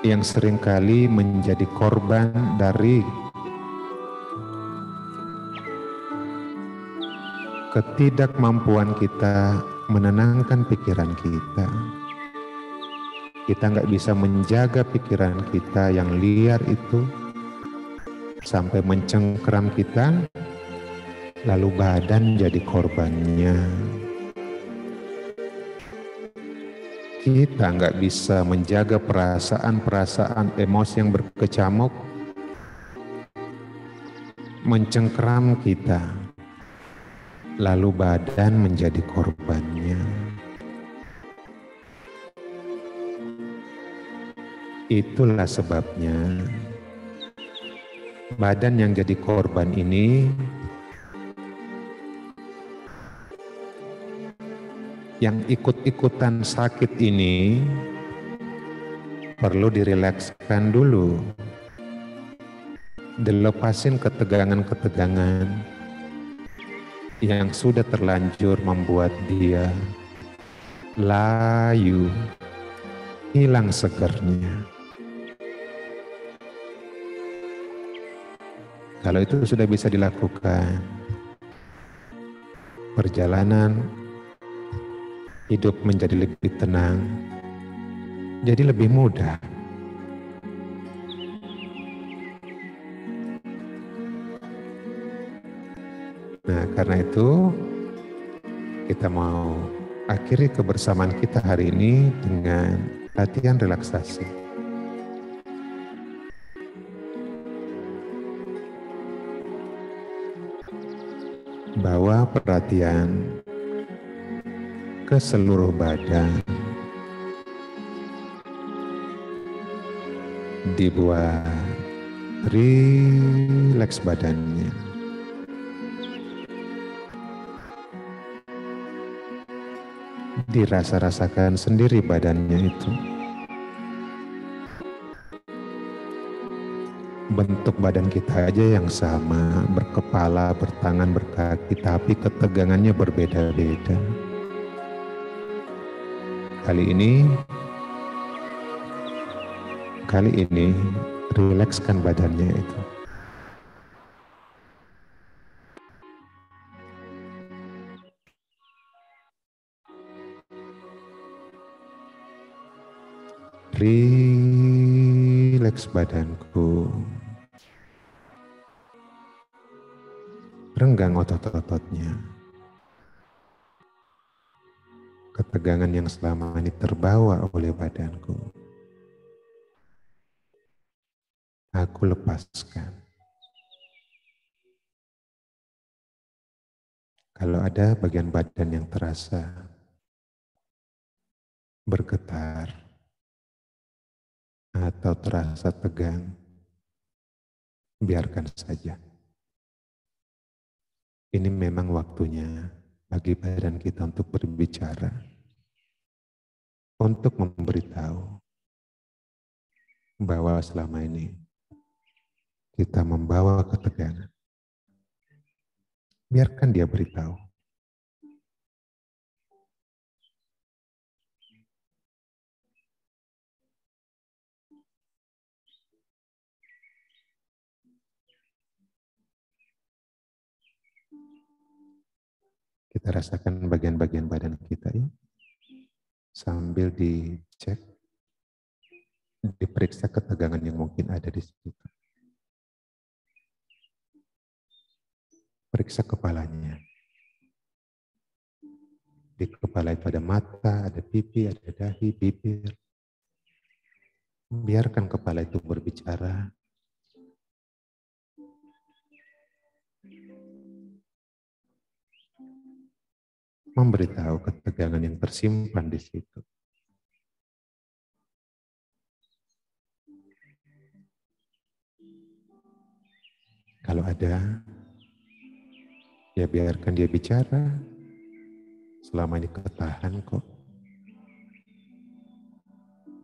yang seringkali menjadi korban dari ketidakmampuan kita menenangkan pikiran kita. Kita nggak bisa menjaga pikiran kita yang liar itu sampai mencengkeram kita, lalu badan jadi korbannya. Kita nggak bisa menjaga perasaan-perasaan emosi yang berkecamuk, mencengkeram kita, lalu badan menjadi korbannya. Itulah sebabnya badan yang jadi korban ini yang ikut-ikutan sakit ini perlu dirilekskan dulu, dilepasin ketegangan-ketegangan yang sudah terlanjur membuat dia layu, hilang segernya. Kalau itu sudah bisa dilakukan, perjalanan hidup menjadi lebih tenang, jadi lebih mudah. Nah, karena itu kita mau akhiri kebersamaan kita hari ini dengan latihan relaksasi. Bawa perhatian ke seluruh badan. Dibuat rileks badannya. Dirasa-rasakan sendiri badannya itu. Bentuk badan kita aja yang sama, berkepala, bertangan, berkaki, tapi ketegangannya berbeda-beda. Kali ini Kali ini rilekskan badannya itu. Rileks badanku. Renggang otot-ototnya. Ketegangan yang selama ini terbawa oleh badanku. Aku lepaskan. Kalau ada bagian badan yang terasa bergetar atau terasa tegang, biarkan saja. Ini memang waktunya bagi badan kita untuk berbicara, untuk memberitahu bahwa selama ini kita membawa ketegangan. Biarkan dia beritahu. Kita rasakan bagian-bagian badan kita ya, sambil dicek, diperiksa ketegangan yang mungkin ada di situ. Periksa kepalanya. Di kepala itu ada mata, ada pipi, ada dahi, bibir. Biarkan kepala itu berbicara. Memberitahu ketegangan yang tersimpan di situ. Kalau ada, ya biarkan dia bicara. Selama ini ketahan kok.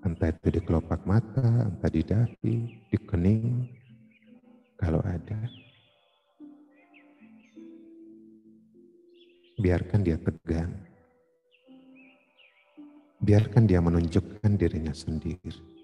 Entah itu di kelopak mata, entah di dahi, di kening. Kalau ada, biarkan dia tegang. Biarkan dia menunjukkan dirinya sendiri.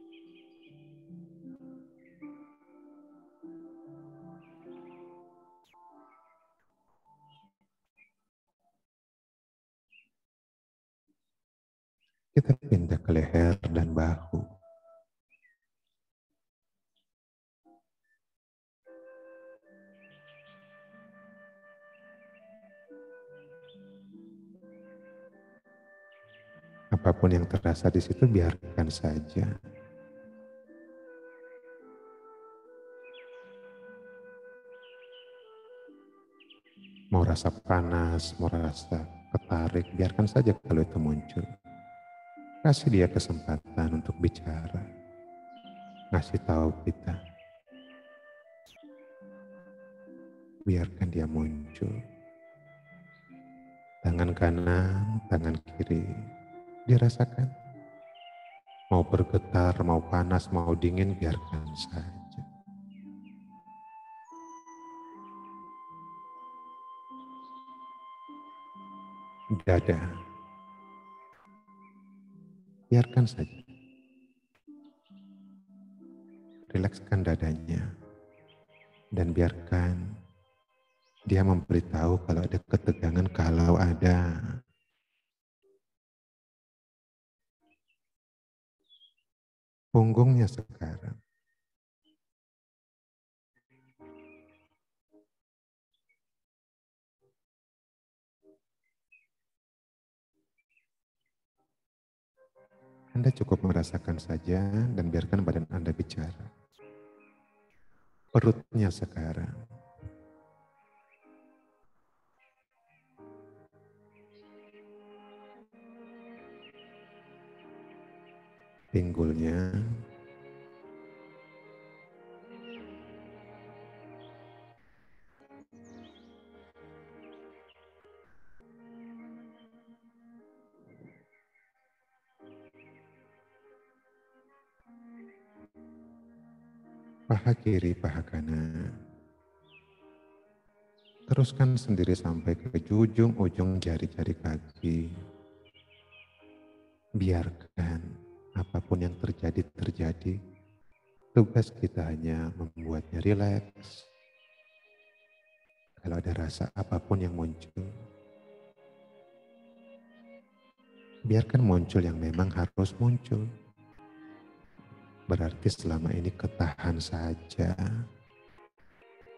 Kita pindah ke leher dan bahu. Apapun yang terasa di situ biarkan saja. Mau rasa panas, mau rasa ketarik, biarkan saja kalau itu muncul. Kasih dia kesempatan untuk bicara. Ngasih tahu kita. Biarkan dia muncul. Tangan kanan, tangan kiri. Dirasakan. Mau bergetar, mau panas, mau dingin, biarkan saja. Dada. Biarkan saja. Rilekskan dadanya. Dan biarkan dia memberitahu kalau ada ketegangan, kalau ada. Punggungnya sekarang. Anda cukup merasakan saja dan biarkan badan Anda bicara. Perutnya sekarang. Pinggulnya. Paha kiri, paha kanan. Teruskan sendiri sampai ke ujung jari-jari kaki. Biarkan apapun yang terjadi. Tugas kita hanya membuatnya rileks. Kalau ada rasa apapun yang muncul, biarkan muncul yang memang harus muncul. Berarti selama ini ketahan saja.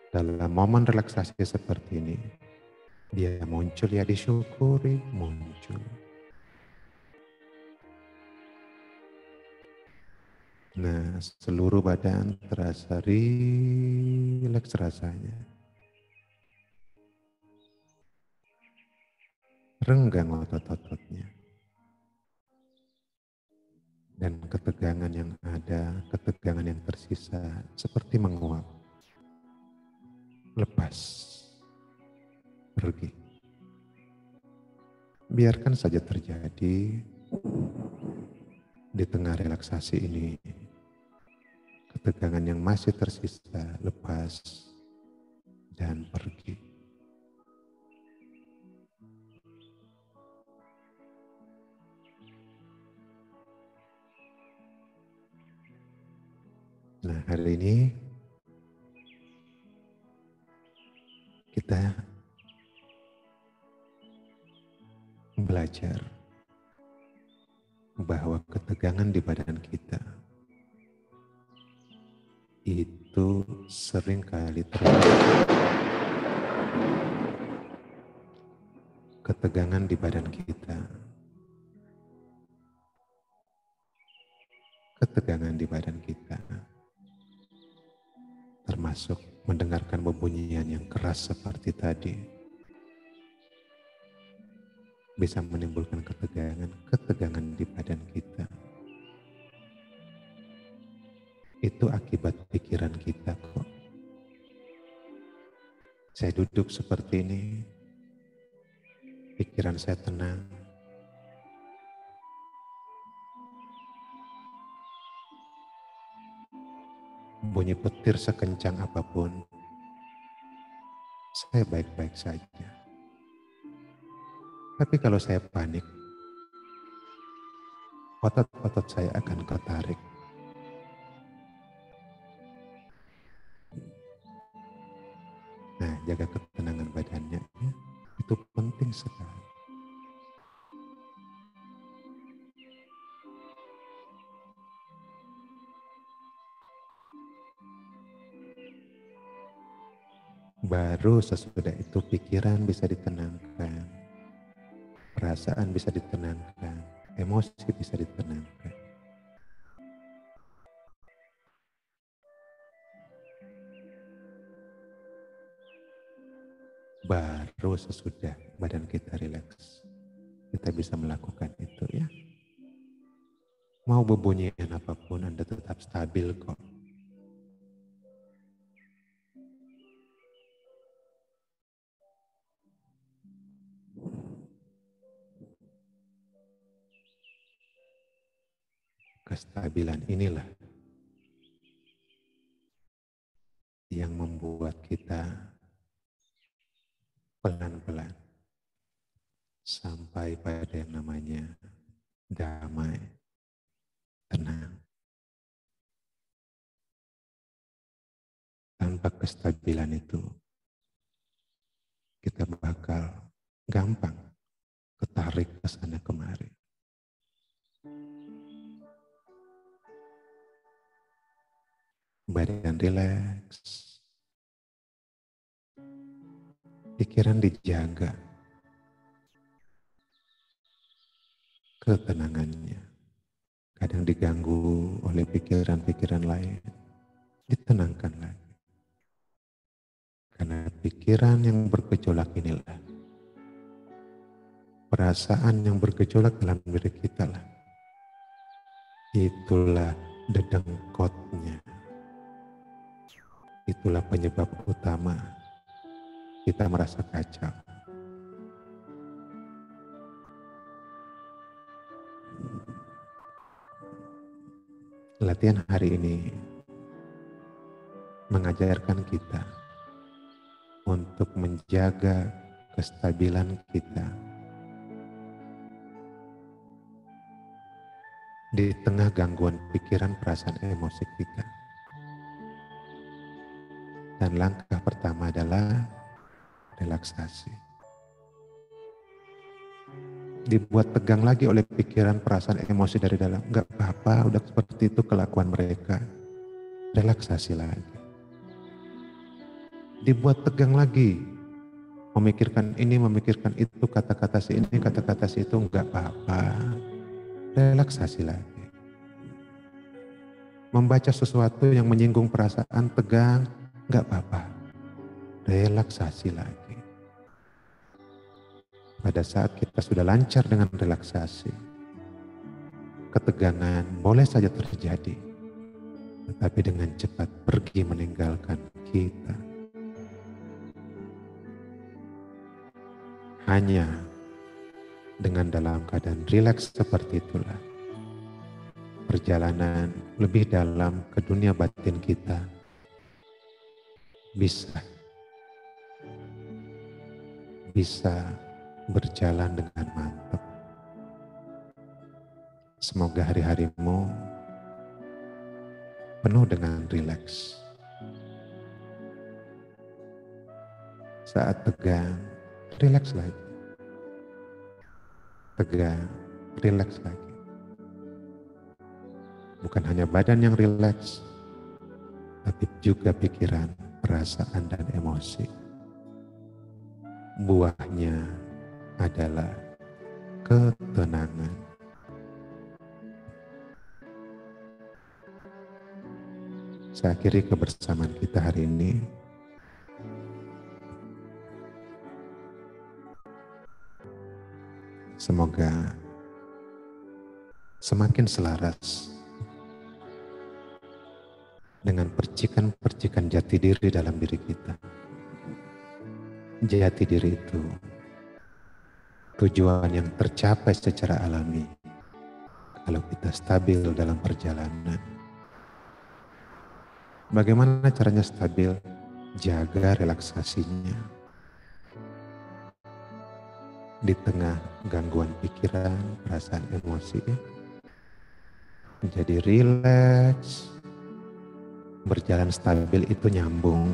Dalam momen relaksasi seperti ini, dia muncul ya disyukuri, muncul. Nah, seluruh badan terasa rileks rasanya. Renggang otot-ototnya. Dan ketegangan yang ada, ketegangan yang tersisa seperti menguap. Lepas. Pergi. Biarkan saja terjadi di tengah relaksasi ini. Ketegangan yang masih tersisa lepas dan pergi. Nah, hari ini kita belajar bahwa ketegangan di badan kita itu seringkali terjadi. Ketegangan di badan kita. Ketegangan di badan kita. Termasuk mendengarkan bebunyian yang keras seperti tadi. Bisa menimbulkan ketegangan di badan kita. Itu akibat pikiran kita kok. Saya duduk seperti ini, pikiran saya tenang. Bunyi petir sekencang apapun, saya baik-baik saja. Tapi kalau saya panik, otot-otot saya akan ketarik. Nah, jaga ketenangan badannya, ya. Itu penting sekali. Baru sesudah itu pikiran bisa ditenangkan, perasaan bisa ditenangkan, emosi bisa ditenangkan. Baru sesudah badan kita rileks, kita bisa melakukan itu ya. Mau bebunyian apapun Anda tetap stabil kok. Kestabilan inilah yang membuat kita pelan-pelan sampai pada yang namanya damai, tenang. Tanpa kestabilan itu, kita bakal gampang ketarik ke sana kemari. Badan rileks, pikiran dijaga, ketenangannya. Kadang diganggu oleh pikiran-pikiran lain, ditenangkan lagi. Karena pikiran yang bergejolak inilah, perasaan yang bergejolak dalam diri kita lah, itulah dedengkotnya. Itulah penyebab utama kita merasa kacau. Latihan hari ini mengajarkan kita untuk menjaga kestabilan kita di tengah gangguan pikiran, perasaan, emosi kita. Dan langkah pertama adalah relaksasi. Dibuat tegang lagi oleh pikiran, perasaan, emosi dari dalam. Enggak apa-apa, udah seperti itu kelakuan mereka. Relaksasi lagi. Dibuat tegang lagi. Memikirkan ini, memikirkan itu, kata-kata si ini, kata-kata si itu, enggak apa-apa. Relaksasi lagi. Membaca sesuatu yang menyinggung perasaan, tegang, enggak apa-apa. Relaksasi lagi. Pada saat kita sudah lancar dengan relaksasi, ketegangan boleh saja terjadi, tetapi dengan cepat pergi meninggalkan kita. Hanya dengan dalam keadaan rileks seperti itulah, perjalanan lebih dalam ke dunia batin kita bisa berjalan dengan mantap. Semoga hari-harimu penuh dengan rileks. Saat tegang, rileks lagi. Tegang, rileks lagi. Bukan hanya badan yang rileks, tapi juga pikiran, perasaan, dan emosi. Buahnya adalah ketenangan. Saya akhiri kebersamaan kita hari ini. Semoga semakin selaras dengan percikan-percikan jati diri dalam diri kita. Jati diri itu tujuan yang tercapai secara alami kalau kita stabil dalam perjalanan. Bagaimana caranya stabil? Jaga relaksasinya. Di tengah gangguan pikiran, perasaan, emosi, jadi rileks. Berjalan stabil itu nyambung.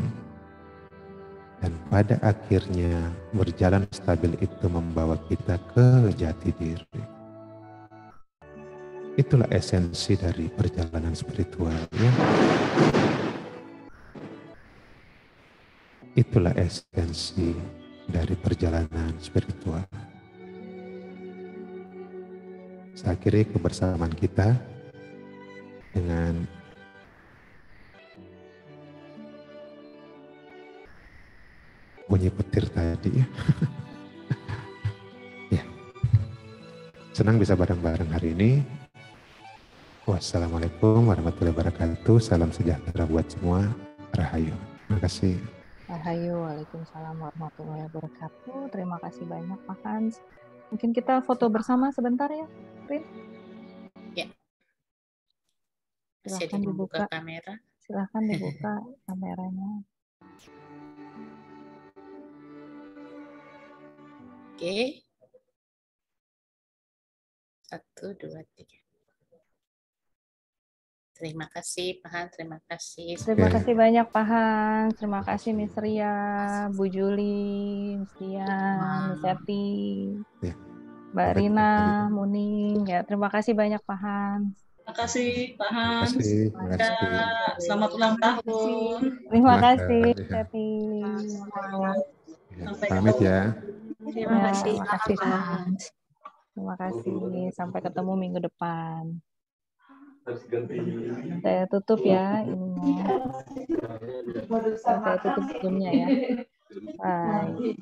Dan pada akhirnya berjalan stabil itu membawa kita ke jati diri. Itulah esensi dari perjalanan spiritual, ya. Itulah esensi dari perjalanan spiritual. Saya akhiri kebersamaan kita dengan bunyi petir tadi, ya. Ya. Senang bisa bareng-bareng hari ini. Wassalamualaikum warahmatullahi wabarakatuh. Salam sejahtera buat semua. Rahayu. Terima kasih. Rahayu. Waalaikumsalam warahmatullahi wabarakatuh. Terima kasih banyak Pak Hans. Mungkin kita foto bersama sebentar ya, Rin? Ya. Silahkan dibuka kamera. Silahkan dibuka kameranya. Oke. 1, 2, 3. Terima kasih Pak Han, terima kasih. Terima kasih banyak Pak Hans, terima kasih Miss Ria, Bu Juli, Miss Dian, Miss Seti, Mbak Rina, Muning. Ya, terima kasih banyak Pak Hans. Terima kasih Pak Hans. Terima kasih. Selamat ulang tahun. Terima kasih Seti. Ya, pamit ya. Terima kasih Pak Hans. Terima kasih. Sampai ketemu minggu depan. Saya tutup ya ininya. Saya tutup zoom-nya ya. Bye.